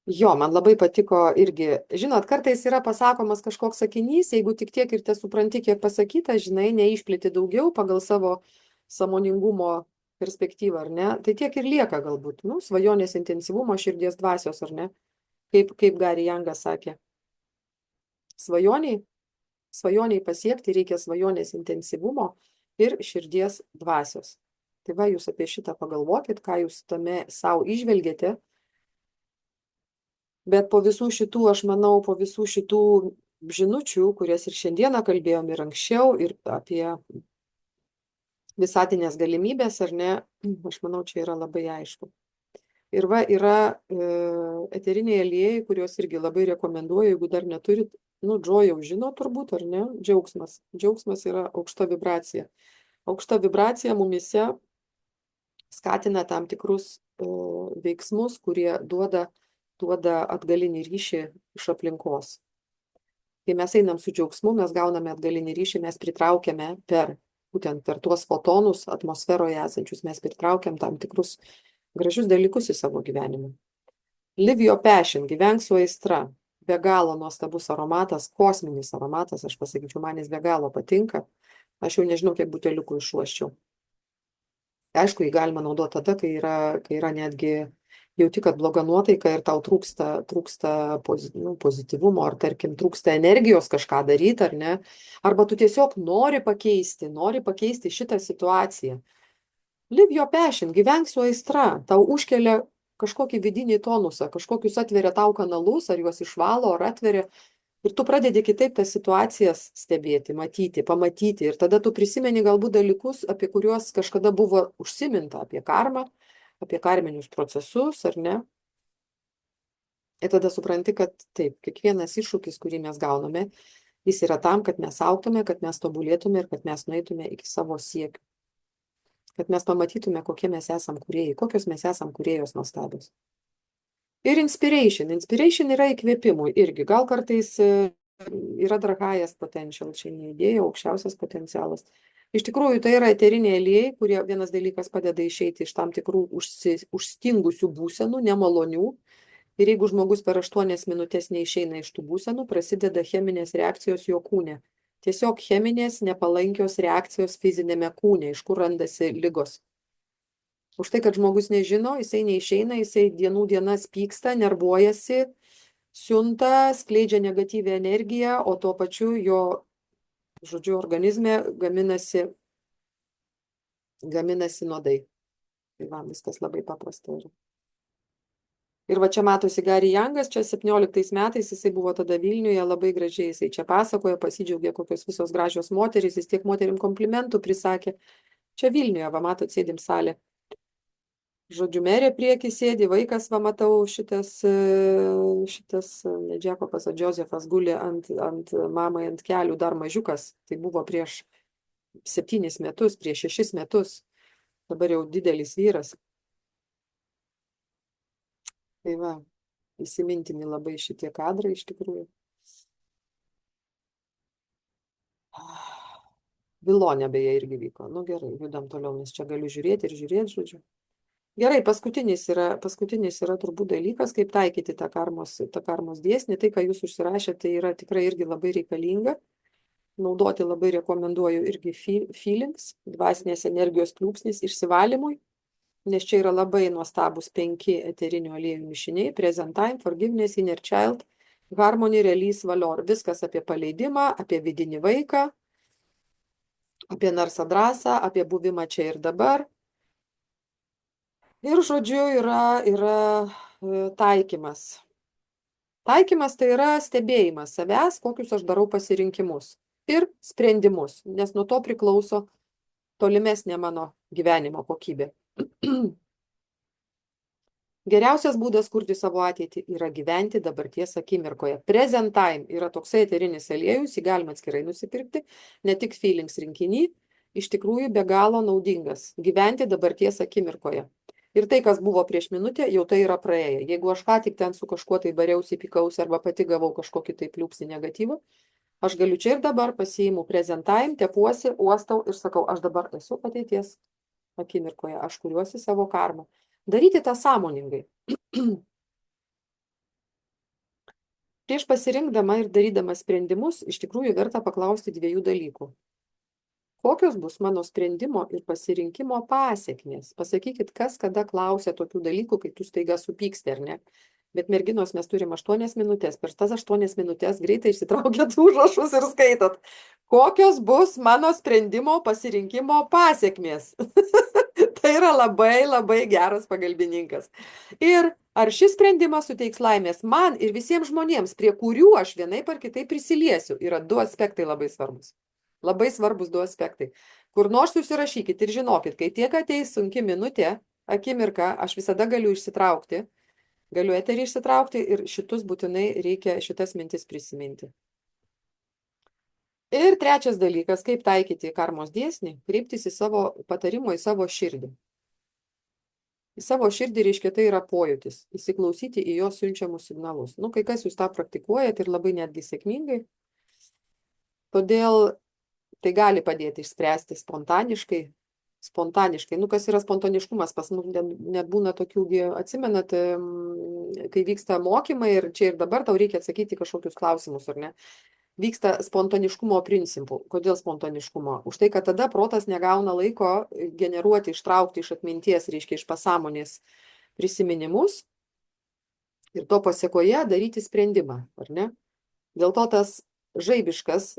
Jo, man labai patiko irgi. Žinot, kartais yra pasakomas kažkoks sakinys, jeigu tik tiek ir te supranti, kiek pasakyta, žinai, neišplėti daugiau pagal savo sąmoningumo perspektyvą, ar ne? Tai tiek ir lieka galbūt. Svajonės intensyvumo, širdies dvasios, ar ne? Kaip Gary Youngas sakė. Svajoniai pasiekti reikia svajonės intensyvumo ir širdies dvasios. Tai va, jūs apie šitą pagalvokit, ką jūs tame savo išvelgėte. Bet po visų šitų, aš manau, po visų šitų žinučių, kurias ir šiandieną kalbėjom ir anksčiau, ir apie visatinės galimybės, ar ne, aš manau, čia yra labai aišku. Ir va, yra eteriniai aliejai, kuriuos irgi labai rekomenduoju, jeigu dar neturit. Džo jau žino turbūt, ar ne? Džiaugsmas. Džiaugsmas yra aukšta vibracija. Aukšta vibracija mumise skatina tam tikrus veiksmus, kurie duoda atgalinį ryšį iš aplinkos. Kai mes einam su džiaugsmu, mes gauname atgalinį ryšį, mes pritraukiame būtent per tuos fotonus atmosferoje esančius, mes pritraukiam tam tikrus gražius dalykus į savo gyvenimą. Live your passion, gyvenk su aistra. Be galo nuostabus aromatas, kosminis aromatas, aš pasakyčiau, man jis be galo patinka. Aš jau nežinau, kiek buteliukų išuoščiau. Aišku, jį galima naudoti tada, kai yra netgi jauti, kad bloga nuotaika ir tau trūksta pozityvumo, ar tarkim trūksta energijos kažką daryti, ar ne, arba tu tiesiog nori pakeisti šitą situaciją. Live your passion, gyvenk su aistra, tau užkelia kažkokį vidinį tonusą, kažkokius atveria tau kanalus, ar juos išvalo, ar atveria. Ir tu pradedi kitaip tas situacijas stebėti, matyti, pamatyti. Ir tada tu prisimeni galbūt dalykus, apie kuriuos kažkada buvo užsiminta, apie karmą, apie karminius procesus, ar ne. Ir tada supranti, kad taip, kiekvienas iššūkis, kurį mes gauname, jis yra tam, kad mes augtume, kad mes tobulėtume ir kad mes nueitume iki savo siekių. Kad mes pamatytume, kokie mes esam kūrėjai, kokios mes esam kūrėjos nuostabios. Ir inspiration. Inspiration yra įkvėpimui irgi. Gal kartais yra dar highest potential, čia neįdėjo, aukščiausias potencialas. Iš tikrųjų, tai yra eteriniai aliejai, kurie vienas dalykas padeda išeiti iš tam tikrų užstingusių būsenų, nemalonių. Ir jeigu žmogus per 8 minutės neišeina iš tų būsenų, prasideda cheminės reakcijos jo kūne. Tiesiog cheminės nepalankios reakcijos fizinėme kūne, iš kur randasi ligos. Už tai, kad žmogus nežino, jisai neišeina, jisai dienų dienas pyksta, nervuojasi, siunta, skleidžia negatyvią energiją, o tuo pačiu jo, žodžiu, organizme gaminasi nuodai. Tai va, viskas labai paprasta yra. Ir va čia matosi Gary Youngas, čia 17 metais, jisai buvo tada Vilniuje, labai gražiai jisai čia pasakojo, pasidžiaugė, kokios visos gražios moterys, jis tiek moterim komplimentų prisakė. Čia Vilniuje, va matot, sėdim salė. Žodžiu, merė prieki sėdi, vaikas, va matau, šitas ne Džekobas, o Džozefas guli ant mamai ant kelių, dar mažiukas. Tai buvo prieš 7 metus, prieš 6 metus. Dabar jau didelis vyras. Tai va, įsimintini labai šitie kadrai iš tikrųjų. Vilonė beje irgi vyko. Nu gerai, judam toliau, nes čia galiu žiūrėti ir žiūrėti, žodžiu. Gerai, paskutinis yra turbūt dalykas, kaip taikyti tą karmos dėsnį. Tai, ką jūs užsirašėte, tai yra tikrai irgi labai reikalinga. Naudoti labai rekomenduoju irgi feelings, dvasinės energijos pliūpsnis išsivalymui. Nes čia yra labai nuostabus 5 eterinių aliejų mišiniai. Present time, forgiveness, inner child, harmony, release, valor. Viskas apie paleidimą, apie vidinį vaiką, apie narsą drąsą, apie buvimą čia ir dabar. Ir žodžiu yra taikymas. Taikymas tai yra stebėjimas savęs, kokius aš darau pasirinkimus ir sprendimus, nes nuo to priklauso tolimesnė mano gyvenimo kokybė. Geriausias būdas kurti savo ateitį yra gyventi dabarties akimirkoje. Present time yra toksai eterinis aliejus, jį galima atskirai nusipirkti, ne tik feelings rinkinį, iš tikrųjų be galo naudingas. Gyventi dabarties akimirkoje. Ir tai, kas buvo prieš minutę, jau tai yra praėję. Jeigu aš ką tik ten su kažkuo tai bariausi, pykausi arba pati gavau kažkokį tai pliūpsnį negatyvą, aš galiu čia ir dabar pasiimu present time, tepuosi, uostau ir sakau, aš dabar esu ateities akimirkoje, aš kuriuosi savo karmą. Daryti tą sąmoningai. Prieš pasirinkdama ir darydama sprendimus, iš tikrųjų verta paklausti 2 dalykų. Kokios bus mano sprendimo ir pasirinkimo pasekmės? Pasakykit, kas kada klausia tokių dalykų, kai tu staiga supyksti, ar ne? Bet merginos, mes turim 8 minutės. Per tas 8 minutės greitai išsitraukėt užrašus ir skaitot. Kokios bus mano sprendimo pasirinkimo pasekmės? Tai yra labai, labai geras pagalbininkas. Ir ar šis sprendimas suteiks laimės man ir visiems žmonėms, prie kurių aš vienaip ar kitaip prisiliesiu? Yra 2 aspektai labai svarbus. Labai svarbus 2 aspektai. Kur nors susirašykit ir žinokit, kai tiek ateis sunki minutė, akimirka, aš visada galiu išsitraukti. Galiu eterį išsitraukti ir šitus būtinai reikia šitas mintis prisiminti. Ir 3 dalykas, kaip taikyti karmos dėsnį, kreiptis į savo patarimo, į savo širdį. Į savo širdį reiškia tai yra pojūtis, įsiklausyti į jo siunčiamus signalus. Nu, kai kas jūs tą praktikuojat ir labai netgi sėkmingai. Todėl tai gali padėti išspręsti spontaniškai. Nu, kas yra spontaniškumas, pas mus net būna tokių, atsimenat, kai vyksta mokymai ir čia ir dabar tau reikia atsakyti kažkokius klausimus, ar ne? Vyksta spontaniškumo principų. Kodėl spontaniškumo? Už tai, kad tada protas negauna laiko generuoti, ištraukti iš atminties, reiškia iš pasąmonės prisiminimus ir to pasiekoje daryti sprendimą, ar ne? Dėl to tas žaibiškas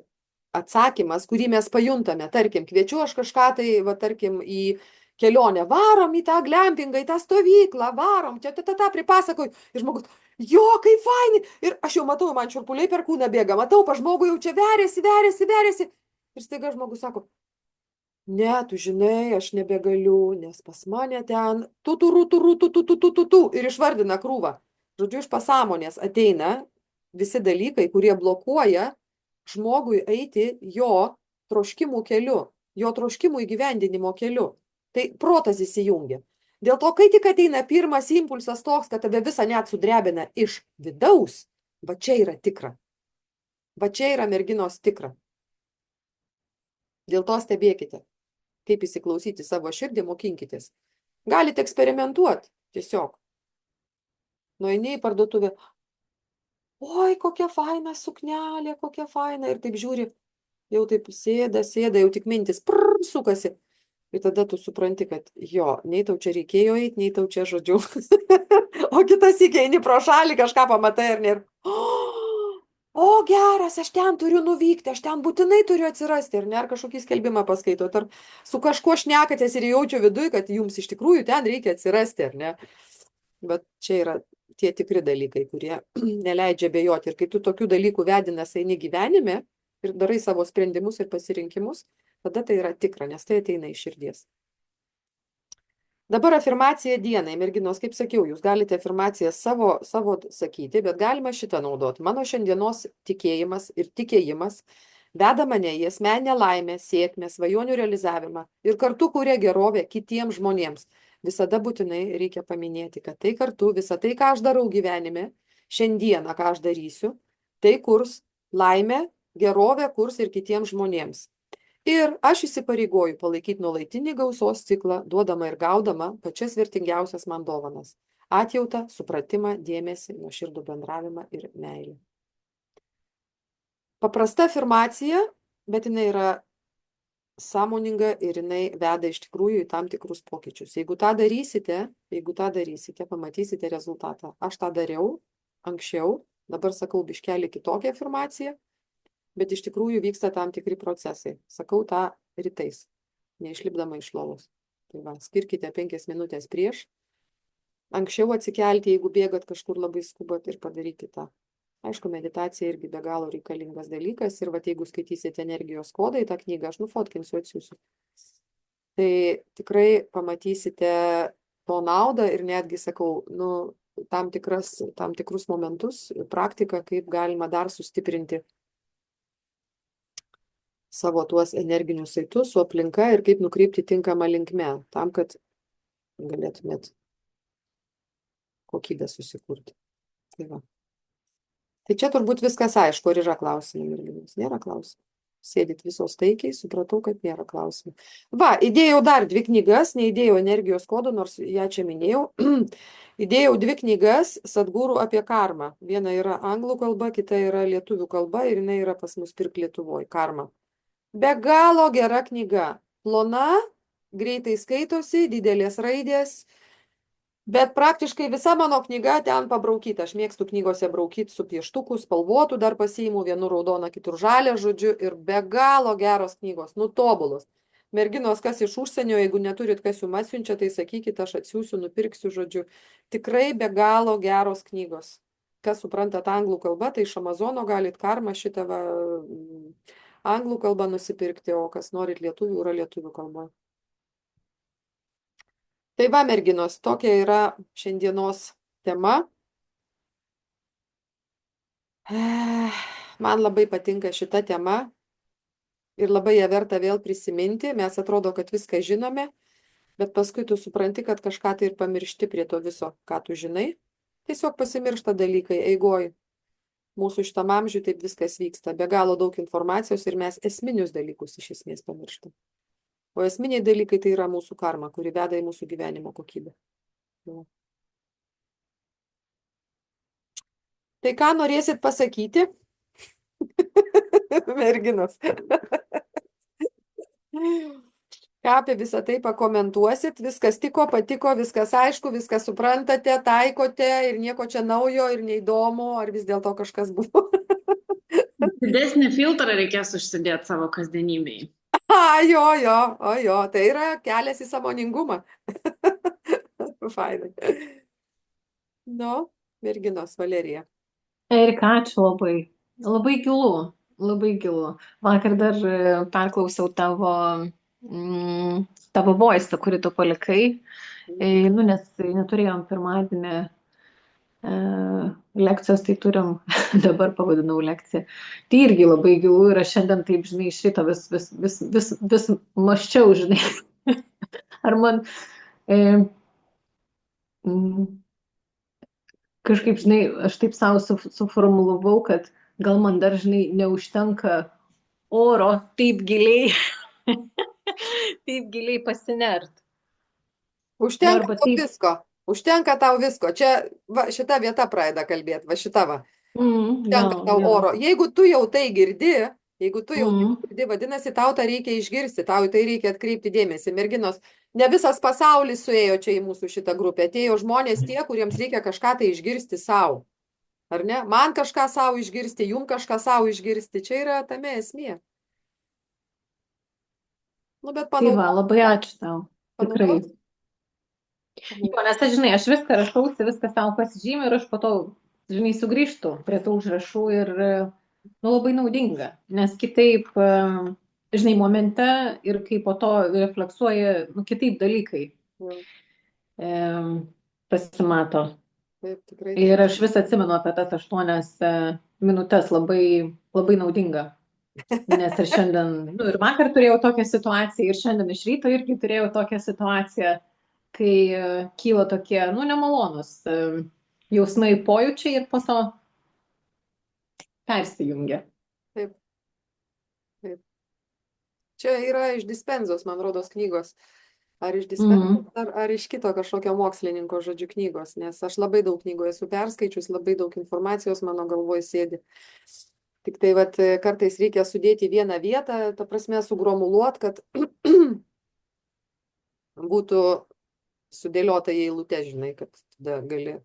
atsakymas, kurį mes pajuntame, tarkim, kviečiu aš kažką tai, va, tarkim, į kelionę, varom į tą glampingą, į tą stovyklą, varom, čia pripasakoju, ir žmogus, jo, kaip fainai, ir aš jau matau, man šiurpuliai per kūną bėga, matau, pa žmogų jau čia veriasi, ir staiga žmogus sako, ne, tu žinai, aš nebegaliu, nes pas mane ten tu, ir išvardina krūvą. Žodžiu, iš pasąmonės ateina visi dalykai, kurie blokuoja žmogui eiti jo troškimų keliu, jo troškimų įgyvendinimo keliu. Tai protas įsijungia. Dėl to, kai tik ateina pirmas impulsas toks, kad tave visą net sudrebina iš vidaus, va čia yra tikra. Va čia yra merginos tikra. Dėl to stebėkite, kaip įsiklausyti savo širdį, mokinkitės. Galite eksperimentuoti tiesiog. Nueini į parduotuvę, oi, kokia faina suknelė, kokia faina, ir taip žiūri, jau taip sėda, jau tik mintis, sukasi. Ir tada tu supranti, kad jo, nei tau čia reikėjo eiti, nei tau čia žodžiu. O kitas įkeini pro šalį, kažką pamatai ir nėra. O geras, aš ten turiu nuvykti, aš ten būtinai turiu atsirasti, ir ne, ar kažkokį skelbimą paskaito, ar su kažkuo šnekatės ir jaučiu viduje, kad jums iš tikrųjų ten reikia atsirasti, ar ne. Bet čia yra tie tikri dalykai, kurie neleidžia bejoti. Ir kai tu tokių dalykų vedinas eini gyvenime ir darai savo sprendimus ir pasirinkimus, tada tai yra tikra, nes tai ateina iš širdies. Dabar afirmacija dienai. Merginos, kaip sakiau, jūs galite afirmaciją savo sakyti, bet galima šitą naudoti. Mano šiandienos tikėjimas ir tikėjimas veda mane į asmeninę laimę, sėkmę, svajonių realizavimą ir kartu kuria gerovę kitiems žmonėms. Visada būtinai reikia paminėti, kad tai kartu, visą tai, ką aš darau gyvenime, šiandieną, ką aš darysiu, tai kurs laimę, gerovę kurs ir kitiems žmonėms. Ir aš įsipareigoju palaikyti nuolaitinį gausos ciklą, duodama ir gaudama pačias vertingiausias man dovanas. Atjautą, supratimą, dėmesį, nuoširdų bendravimą ir meilę. Paprasta afirmacija, bet jinai yra sąmoninga ir jinai veda iš tikrųjų į tam tikrus pokyčius. Jeigu tą darysite, pamatysite rezultatą. Aš tą dariau anksčiau, dabar sakau biškelį kitokią afirmaciją, bet iš tikrųjų vyksta tam tikri procesai. Sakau tą rytais, neišlipdama iš lovos. Tai va, skirkite 5 minutės prieš. Anksčiau atsikelti, jeigu bėgat kažkur labai skubat, ir padaryti tą. Aišku, meditacija irgi be galo reikalingas dalykas. Ir va, jeigu skaitysite energijos kodą į tą knygą, aš nufotkinsiu, atsiųsiu. Tai tikrai pamatysite to naudą ir netgi, sakau, tam tikrus momentus, praktiką, kaip galima dar sustiprinti savo tuos energinius saitus su aplinka ir kaip nukreipti tinkamą linkme, tam, kad galėtumėt kokybę susikurti. Tai va. Tai čia turbūt viskas aišku, ar yra klausimų, merginos? Nėra klausimų. Sėdit visos taikiai, supratau, kad nėra klausimų. Va, įdėjau dar 2 knygas, neįdėjau energijos kodų, nors ją čia minėjau. Įdėjau 2 knygas Sadguru apie karmą. Viena yra anglų kalba, kita yra lietuvių kalba ir jinai yra pas mus pirk Lietuvoj. Karma. Be galo gera knyga. Plona, greitai skaitosi, didelės raidės, bet praktiškai visa mano knyga ten pabraukyta. Aš mėgstu knygose braukyti su pieštuku, spalvotų dar pasiimu, vienu raudoną, kitur žalią, žodžiu, ir be galo geros knygos, tobulos. Merginos, kas iš užsienio, jeigu neturit, kas jums atsiunčia, tai sakykit, aš atsiųsiu, nupirksiu, žodžiu. Tikrai be galo geros knygos. Kas suprantat anglų kalbą, tai iš Amazono galit karmą šitą anglų kalbą nusipirkti, o kas norit lietuvių, yra lietuvių kalba. Tai va, merginos, tokia yra šiandienos tema. Man labai patinka šita tema ir labai ją verta vėl prisiminti. Mes atrodo, kad viską žinome, bet paskui tu supranti, kad kažką tai ir pamiršti prie to viso, ką tu žinai. Tiesiog pasimiršta dalykai eigoj. Mūsų šitam amžiui taip viskas vyksta. Be galo daug informacijos ir mes esminius dalykus iš esmės pamirštam. O esminiai dalykai tai yra mūsų karma, kuri veda į mūsų gyvenimo kokybę. Tai ką norėsit pasakyti? Merginos. Ką apie visą tai pakomentuosit? Viskas tiko, patiko, viskas aišku, viskas suprantate, taikote ir nieko čia naujo ir neįdomu, ar vis dėlto kažkas buvo? Didesnį filtrą reikės užsidėti savo kasdienybėj. Jo, tai yra kelias į sąmoningumą. Fainai. Nu, merginos, Valerija. Erika, ačiū labai. Labai gilu, labai gilu. Vakar dar perklausiau tavo voice, kurį tu palikai, nu, nes neturėjom pirmadienį lekcijos, tai turim, dabar pavadinau lekciją. Tai irgi labai gilu ir aš šiandien taip, žinai, iš ryto vis maščiau, žinai, ar man kažkaip, žinai, aš taip savo suformulavau, kad gal man dar, žinai, neužtenka oro taip giliai, taip giliai pasinert. Užtenka Arba tau taip. visko. Užtenka tau visko. Čia va, šita vieta pradeda kalbėti, va šita va. Užtenka tau oro. Jeigu tu jau tai girdi, vadinasi, tau tą reikia išgirsti, tau į tai reikia atkreipti dėmesį. Merginos, ne visas pasaulis suėjo čia į mūsų šitą grupę. Atėjo žmonės tie, kuriems reikia kažką tai išgirsti savo. Ar ne? Man kažką savo išgirsti, jum kažką savo išgirsti. Čia yra tame esmė. Nu, bet Tai va, labai ačiū tau. Tikrai. Jo, nes aš, žinai, aš viską rašausi, viską savo pasižymiu ir aš po to, žinai, sugrįžtu prie tų užrašų ir, nu, labai naudinga, nes kitaip, žinai, momente ir kai po to refleksuoja, nu, kitaip dalykai pasimato. Taip, tikrai. Ir aš vis atsimenu apie tas 8 minutės, labai, labai naudinga. Nes ir šiandien, nu, ir vakar turėjau tokią situaciją, ir šiandien iš ryto irgi turėjau tokią situaciją, kai kyla tokie, nu, nemalonus jausmai, pojūčiai ir po to persijungia. Taip. Taip. Čia yra iš Dispenzos, man rodos, knygos. Ar iš Dispenzos, ar iš kito kažkokio mokslininko, žodžiu, knygos. Nes aš labai daug knygų esu perskaičius, labai daug informacijos mano galvoje sėdi. Tik tai vat, kartais reikia sudėti vieną vietą, ta prasme, sugromuluot, kad būtų sudėliota į eilutę, žinai, kad tada gali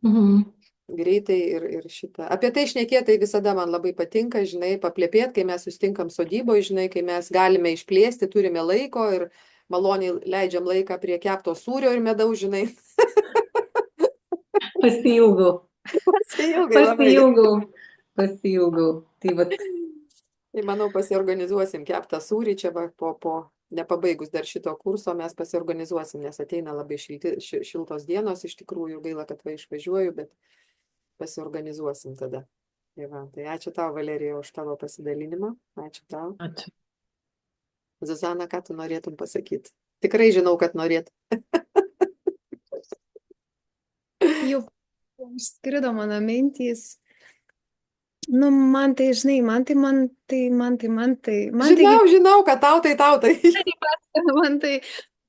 greitai ir šitą. Apie tai šnekėtai visada man labai patinka, žinai, paplėpėt, kai mes sustinkam sodyboje, žinai, kai mes galime išplėsti, turime laiko ir maloniai leidžiam laiką prie kepto sūrio ir medaus, žinai. Pasiilgau. Tai, vat. Tai manau, pasiorganizuosim keptą sūrį čia va, po nepabaigus dar šito kurso, mes pasiorganizuosim, nes ateina labai šiltos dienos, iš tikrųjų gaila, kad va išvažiuoju, bet pasiorganizuosim tada. Tai ačiū tau, Valerija, už tavo pasidalinimą. Ačiū tau. Ačiū. Zuzana, ką tu norėtum pasakyti? Tikrai žinau, kad norėtum. Jau išskrido mano mintys. Nu, man tai, žinai, man tai. Žinau, kad tau tai. Man tai,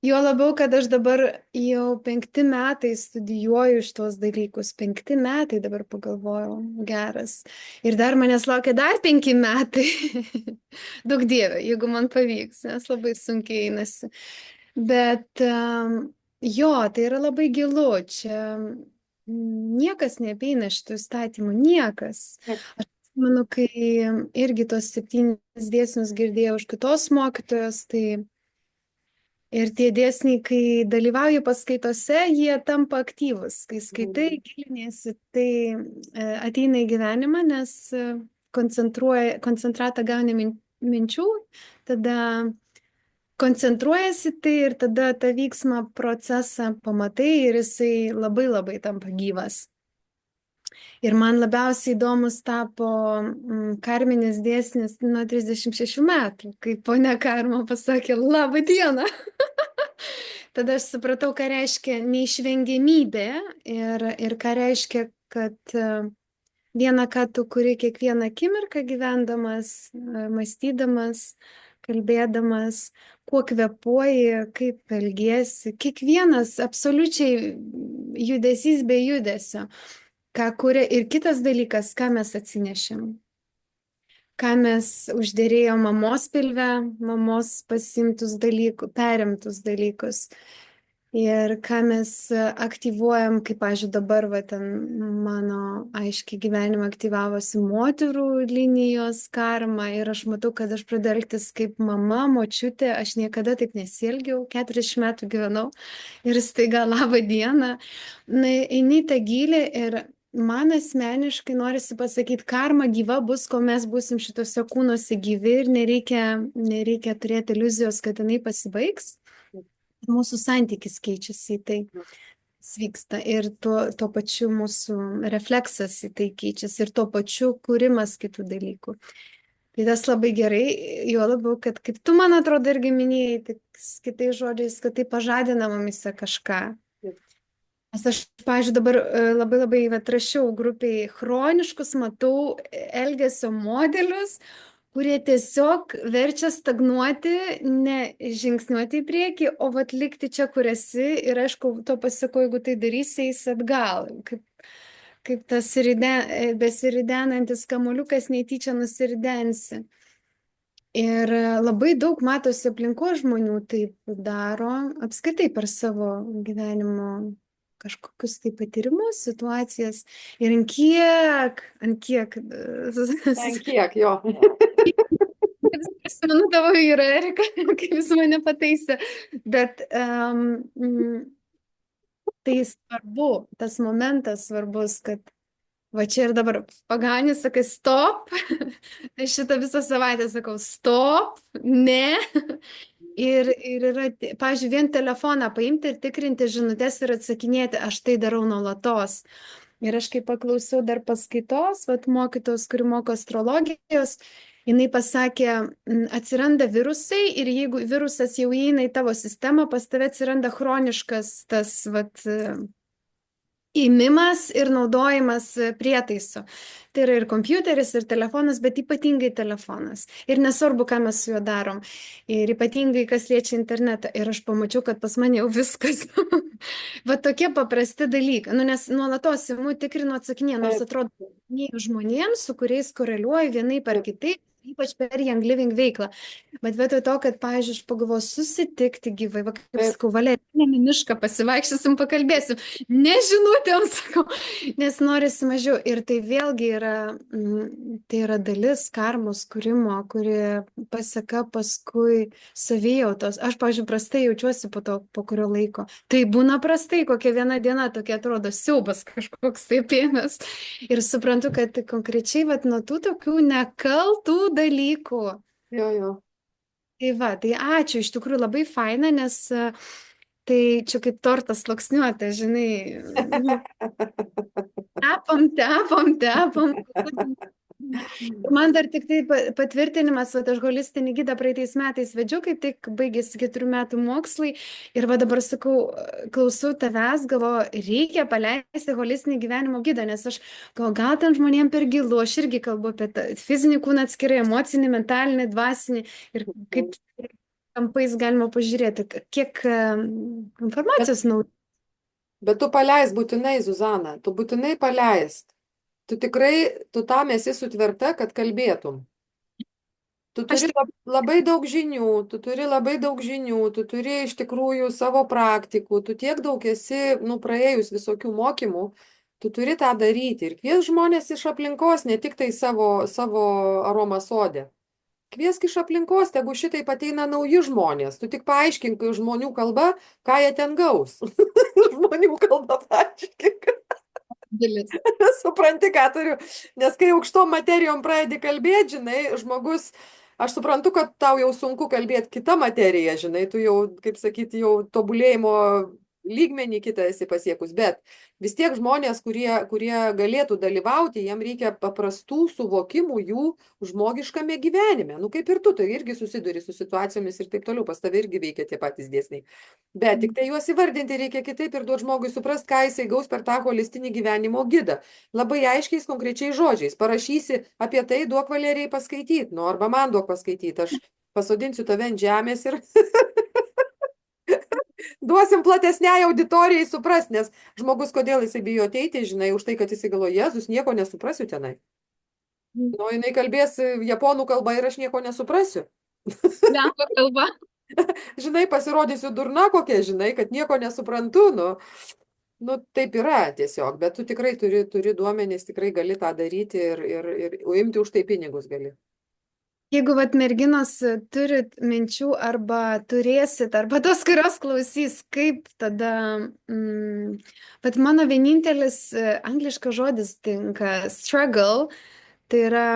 jo labiau, kad aš dabar jau 5 metai studijuoju šitos dalykus. 5 metai dabar pagalvojau, geras. Ir dar manęs laukia dar 5 metai. Daug dieve, jeigu man pavyks, nes labai sunkiai einasi. Bet jo, tai yra labai gilu. Čia niekas neapeina šitų įstatymų, niekas. Aš manau, kai irgi tos 7 dėsnius girdėjau iš kitos mokytojos, tai ir tie dėsniai, kai dalyvauji paskaitose, jie tampa aktyvus. Kai skaitai, giliniesi, tai ateina į gyvenimą, nes koncentratą gauni minčių, tada koncentruojasi tai ir tada tą vyksmą procesą pamatai ir jisai labai labai tampa gyvas. Ir man labiausiai įdomus tapo karminis dėsnis nuo 36 metų, kai ponia Karma pasakė labą dieną. Tada aš supratau, ką reiškia neišvengiamybė ir ką reiškia, kad viena, ką tu kuri kiekvieną akimirką gyvendamas, mąstydamas, kalbėdamas, kuo kvėpuoji, kaip elgiesi, kiekvienas absoliučiai judesys be judesio, ką kuria ir kitas dalykas, ką mes atsinešėm. ką mes uždėrėjom mamos pilve, mamos pasimtus dalykus, perimtus dalykus. Ir ką mes aktyvuojam, kaip, pavyzdžiui, dabar, va, ten mano aiškiai gyvenime aktyvavosi moterų linijos karma ir aš matau, kad aš pradėjau elgtis kaip mama, močiutė, aš niekada taip nesielgiau, 40 metų gyvenau ir staiga labą dieną. Na, eini į tą gylį ir man asmeniškai norisi pasakyti, karma gyva bus, kol mes būsim šitose kūnuose gyvi ir nereikia turėti iliuzijos, kad jinai pasibaigs. Mūsų santykis keičiasi į tai, kas vyksta ir tuo pačiu mūsų refleksas į tai keičiasi ir tuo pačiu kūrimas kitų dalykų. Tai tas labai gerai, juo labiau, kad kaip tu, man atrodo, irgi minėjai, tai kitais žodžiais, kad tai pažadina mumise kažką. Nes aš, pavyzdžiui, dabar labai rašiau grupiai chroniškus, matau elgesio modelius, kurie tiesiog verčia stagnuoti, ne žingsniuoti į priekį, o vat likti čia, kur esi ir aišku, to pasako, jeigu tai darysi, eis atgal, kaip tas besiridenantis kamuoliukas netyčia nusiridensi. Ir labai daug matosi aplinkos žmonių taip daro, apskritai per savo gyvenimo kažkokius tai patyrimus, situacijas ir ant kiek. Ten kiek, jo. Prisimenu tavo vyrą, Erika, kaip jis mane pataisė. Bet tai svarbu, tas momentas svarbus, kad va čia ir dabar pagauni, sakai stop. Aš šitą visą savaitę sakau stop, ne. Ir yra, pavyzdžiui, vien telefoną paimti ir tikrinti žinutes ir atsakinėti, aš tai darau nuolatos. Ir aš kai paklausiau dar paskaitos, vat mokytos, kuri moko astrologijos, jinai pasakė, atsiranda virusai ir jeigu virusas jau įeina į tavo sistemą, pas tave atsiranda chroniškas tas vat įmimas ir naudojimas prietaiso. Tai yra ir kompiuteris, ir telefonas, bet ypatingai telefonas. Ir nesvarbu, ką mes su juo darom. Ir ypatingai, kas liečia internetą. Ir aš pamačiau, kad pas mane jau viskas. Va tokie paprasti dalykai. Nu, nes nuolatos imu tikrinu atsakinė, nors atrodo, žmonėms, su kuriais koreliuoju vienai per kitai, ypač per Young Living veiklą. Bet vietoj to, kad, pavyzdžiui, aš pagalvoju susitikti gyvai, va, kaip sakau, Valerija, mišką pasivaikščiosim, pakalbėsim, nežinutėm, sakau, nes norisi mažiau. Ir tai vėlgi yra dalis karmos kūrimo, kuri paseka paskui savijautos. Aš, pavyzdžiui, prastai jaučiuosi po kurio laiko. Tai būna prastai, kokia viena diena tokia atrodo siaubas kažkoks taip ėmės. Ir suprantu, kad konkrečiai vat, nuo tų tokių nekaltų dalykų. Jo. Tai va, tai ačiū, iš tikrųjų labai faina, nes tai čia kaip tortas sluoksniuota, žinai. Tepam. Man dar tik tai patvirtinimas, va, aš holistinį gidą praeitais metais vedžiau, kaip tik baigėsi 4 metų mokslai ir va dabar sakau, klausau tavęs, galvoju, reikia paleisti holistinį gyvenimo gidą, nes aš gal ten žmonėm per gilu, aš irgi kalbu apie fizinį kūną atskirai, emocinį, mentalinį, dvasinį ir kaip kampais galima pažiūrėti, kiek informacijos naudinga. Bet tu paleis būtinai, Zuzana, tu būtinai paleist. Tu tam esi sutverta, kad kalbėtum. Tu turi labai daug žinių, tu turi iš tikrųjų savo praktikų, tu tiek daug esi, praėjus visokių mokymų, tu turi tą daryti ir kvies žmonės iš aplinkos, ne tik tai savo aromasode. Kviesk iš aplinkos, tegu šitai ateina nauji žmonės, tu tik paaiškink žmonių kalba, ką jie ten gaus. Žmonių kalba paaiškink. Supranti, ką turiu, nes kai aukštom materijom pradedi kalbėti, žinai, žmogus, aš suprantu, kad tau jau sunku kalbėti kitą materiją, žinai, tu jau, kaip sakyti, jau tobulėjimo lygmenį kitą esi pasiekus, bet vis tiek žmonės, kurie galėtų dalyvauti, jiem reikia paprastų suvokimų jų žmogiškame gyvenime. Kaip ir tu, tai irgi susiduri su situacijomis ir taip toliau, pas tave irgi veikia tie patys dėsniai. Bet tik tai juos įvardinti reikia kitaip ir duoti žmogui suprast, ką jisai gaus per tą holistinį gyvenimo gidą. Labai aiškiais, konkrečiais žodžiais. Parašysi apie tai, duok Valerijai paskaityti, arba man duok paskaityti. Aš pasodinsiu tave ant žemės ir duosim platesniai auditorijai suprast, nes žmogus, kodėl jisai bijo ateiti, žinai, už tai, kad jisai galvoja, Jėzus, nieko nesuprasiu tenai. Nu, jinai kalbės japonų kalba ir aš nieko nesuprasiu. Lenkų kalba. Žinai, pasirodysiu durna kokia, žinai, kad nieko nesuprantu, nu taip yra tiesiog, bet tu tikrai turi duomenys, tikrai gali tą daryti ir imti už tai pinigus gali. Jeigu vat merginos turit minčių arba turėsit, arba tos, kurios klausys, kaip tada, bet mano vienintelis angliškas žodis tinka struggle, tai yra,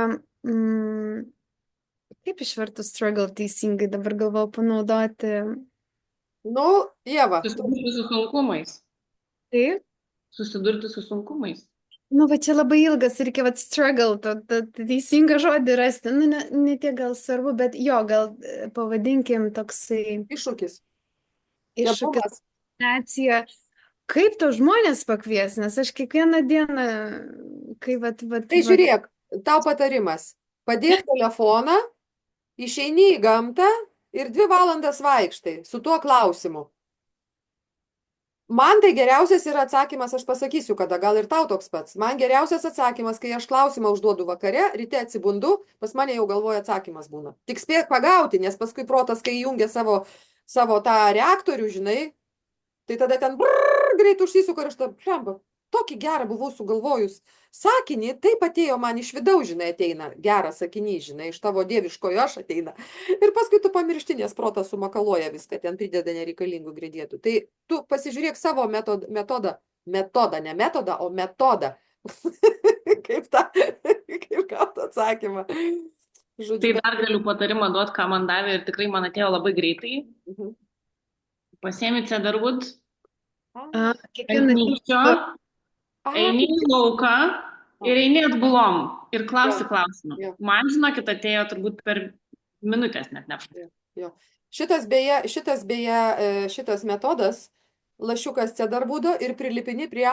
kaip išvertus struggle teisingai, dabar galvoju panaudoti. Nu, Ieva, Susidurti su sunkumais. Taip. Susidurti su sunkumais. Nu, va čia labai ilgas, reikia vat struggle, tą teisingą žodį rasti. Nu, ne tiek gal svarbu, bet jo, gal pavadinkim toksai iššūkis. iššūkis, Kebumas. situacija. Kaip to žmonės pakvies, nes aš kiekvieną dieną, kai Tai žiūrėk, tau patarimas. Padėk telefoną, išeini į gamtą ir 2 valandas vaikštai su tuo klausimu. Man tai geriausias yra atsakymas, aš pasakysiu, kada gal ir tau toks pats. Man geriausias atsakymas, kai aš klausimą užduodu vakare, ryte atsibundu, pas mane jau galvoja atsakymas būna. Tik spėk pagauti, nes paskui protas, kai įjungia savo tą reaktorių, žinai, tai tada ten greit užsisuka ir aš tokį gerą buvau sugalvojus sakinį, taip atėjo man iš vidaus, žinai, ateina geras sakinys, žinai, iš tavo dieviškojo aš ateina. Ir paskui tu pamiršti, nes protas sumakaluoja viską, ten prideda nereikalingų ingredietų. Tai tu pasižiūrėk savo metodą, ne metodą, o metodą. kaip gauti atsakymą. Žodžiu, Tai dar galiu patarimą duoti, ką man davė ir tikrai man atėjo labai greitai. Pasiemi cedarwood, kiekvieną anyčio, eini į lauką ir eini atbulom ir klausi klausimą. Jo. Man, žinokit, atėjo turbūt per minutės net ne. Jo. Šitas metodas, lašiukas cedarwoodo ir prilipini prie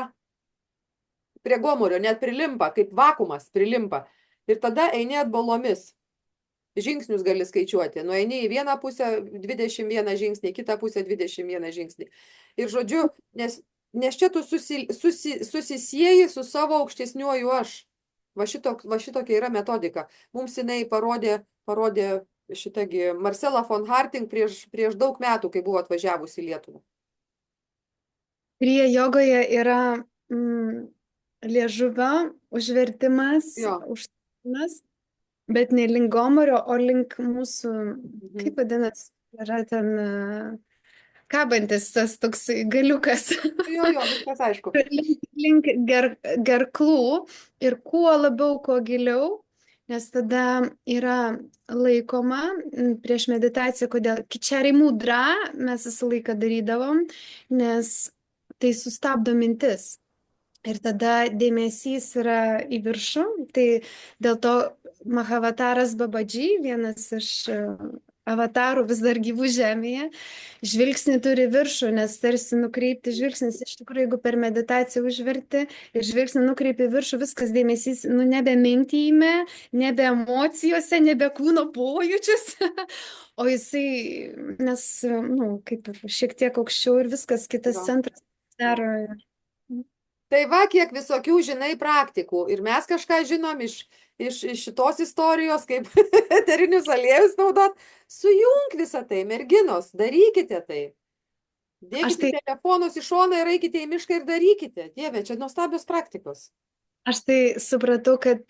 gomurio, net prilimpa, kaip vakuumas prilimpa. Ir tada eini atbolomis. Žingsnius gali skaičiuoti. Nueini į vieną pusę 21 žingsnį, į kitą pusę 21 žingsnį. Ir žodžiu, nes čia tu susisieji su savo aukštesniuoju aš. Va šitokia yra metodika. Mums jinai parodė šitagi Marcela von Harting prieš daug metų, kai buvo atvažiavusi į Lietuvą. Prie jogoje yra liežuvio užvertimas, užtimas, bet ne link gomurio, o link mūsų, kaip vadinasi, yra ten kabantis tas toks galiukas. Jo, viskas aišku. Link gerklų ir kuo labiau, kuo giliau, nes tada yra laikoma prieš meditaciją, kodėl kičari mudra mes visą laiką darydavom, nes tai sustabdo mintis. Ir tada dėmesys yra į viršų, tai dėl to Mahavataras Babadži, vienas iš avatarų vis dar gyvų žemėje, žvilgsnį turi viršų, nes tarsi nukreipti žvilgsnis, iš tikrųjų, jeigu per meditaciją užverti ir žvilgsnį nukreipi viršų, viskas dėmesys, nebe mintyme, nebe emocijose, nebe kūno pojūčiuose, o jisai, nes, kaip ir šiek tiek aukščiau ir viskas, kitas centras daro. Tai va, kiek visokių, žinai, praktikų. Ir mes kažką žinom iš šitos istorijos, kaip eterinius aliejus naudot. Sujung visą tai, merginos, darykite tai. Dėkite telefonus į šoną ir eikite į mišką ir darykite. Dieve, čia nuostabios praktikos. Aš tai supratau, kad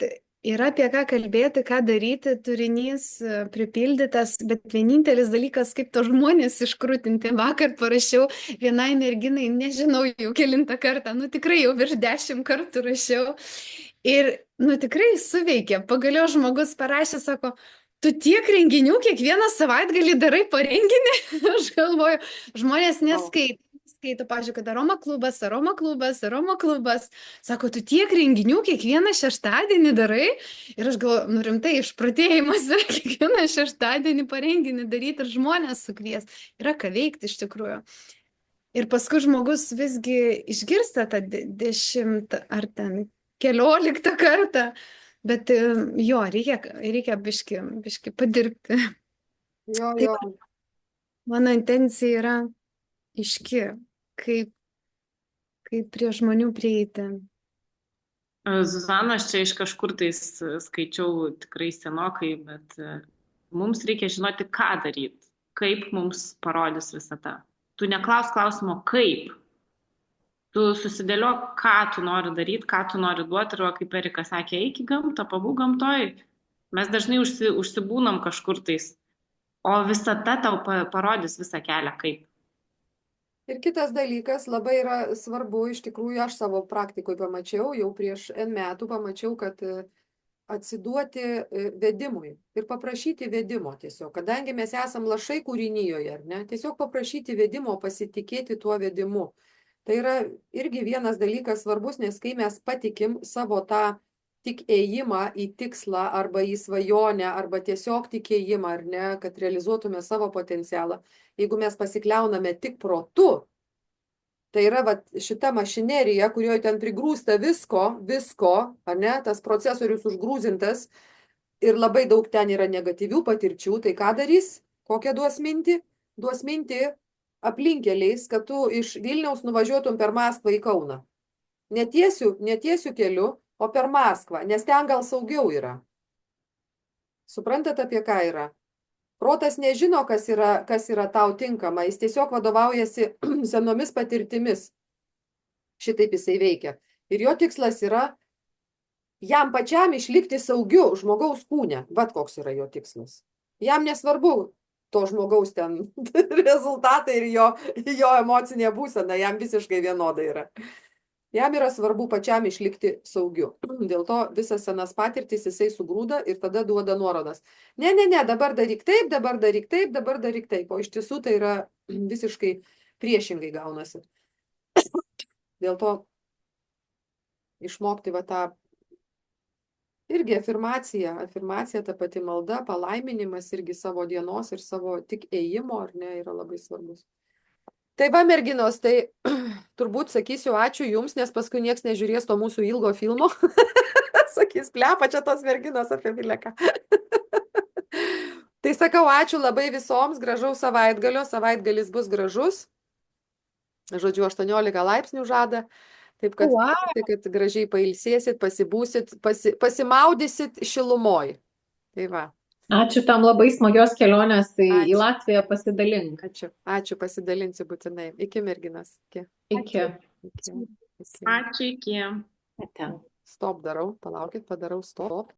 yra apie ką kalbėti, ką daryti, turinys pripildytas, bet vienintelis dalykas, kaip to žmonės iškrūtinti. Vakar parašiau vienai merginai, nežinau jau kelintą kartą, tikrai jau virš 10 kartų rašiau. Ir, tikrai suveikė. Pagaliau žmogus parašė, sako, tu tiek renginių kiekvieną savaitgalį darai po renginį? Aš galvoju, žmonės neskaito, pavyzdžiui, kad aroma klubas. Sako, tu tiek renginių kiekvieną šeštadienį darai? Ir aš galvoju, rimtai, išprotėjimas yra kiekvieną šeštadienį po renginį daryti ir žmonės sukvies. Yra ką veikti iš tikrųjų. Ir paskui žmogus visgi išgirsta tą 10 ar ten 14 kartą. Bet jo, reikia biški padirbti. Jo. Mano intencija yra aiški, kaip prie žmonių prieiti. Zuzana, aš čia iš kažkur tais skaičiau tikrai senokai, bet mums reikia žinoti, ką daryti, kaip mums parodys visata. Tu neklaus klausimo, kaip. Tu susidėliok, ką tu nori daryti, ką tu nori duoti, ir kaip Erika sakė, eik į gamtą, pabūk gamtoj. Mes dažnai užsibūnam kažkur tais, o visata tau parodys visą kelią, kaip. Ir kitas dalykas, labai yra svarbu, iš tikrųjų, aš savo praktikoje pamačiau, jau prieš N metų pamačiau, kad atsiduoti vedimui ir paprašyti vedimo tiesiog, kadangi mes esam lašai kūrinyjoje, ar ne, tiesiog paprašyti vedimo, pasitikėti tuo vedimu. Tai yra irgi vienas dalykas svarbus, nes kai mes patikim savo tą tik ėjimą į tikslą arba į svajonę, arba tiesiog tikėjimą, ar ne, kad realizuotume savo potencialą, jeigu mes pasikliauname tik protu, tai yra vat, šita mašinerija, kurioje ten prigrūsta visko, ar ne, tas procesorius užgrūzintas ir labai daug ten yra negatyvių patirčių, tai ką darys? Kokią duos mintį? Duos mintį aplinkeliais, kad tu iš Vilniaus nuvažiuotum per Maskvą į Kauną. Netiesiu keliu, o per Maskvą, nes ten gal saugiau yra. Suprantat, apie ką yra? Protas nežino, kas yra tau tinkama, jis tiesiog vadovaujasi senomis patirtimis. Šitaip jisai veikia. Ir jo tikslas yra jam pačiam išlikti saugiu žmogaus kūne. Vat koks yra jo tikslas. Jam nesvarbu to žmogaus ten rezultatai ir jo emocinė būsena, jam visiškai vienoda yra. Jam yra svarbu pačiam išlikti saugiu. Dėl to visas senas patirtis jisai sugrūda ir tada duoda nuorodas. Ne, dabar daryk taip, dabar daryk taip, dabar daryk taip. O iš tiesų tai yra visiškai priešingai gaunasi. Dėl to išmokti va tą irgi afirmacija, ta pati malda, palaiminimas irgi savo dienos ir savo tik ėjimo, ar ne, yra labai svarbus. Tai va, merginos, tai turbūt sakysiu ačiū jums, nes paskui nieks nežiūrės to mūsų ilgo filmo. Sakys, plepa čia tos merginos apie bileką. Tai sakau, ačiū labai visoms, gražaus savaitgalio, savaitgalis bus gražus. Žodžiu, 18 laipsnių žada. Taip, kad, kad gražiai pailsėsit, pasibūsit, pasimaudysit šilumoj. Tai va. Ačiū tam labai smagios kelionės į Latviją, pasidalink. Ačiū, pasidalinsiu būtinai. Iki merginas. Iki. Ačiū, iki. Stop darau, palaukit, padarau stop.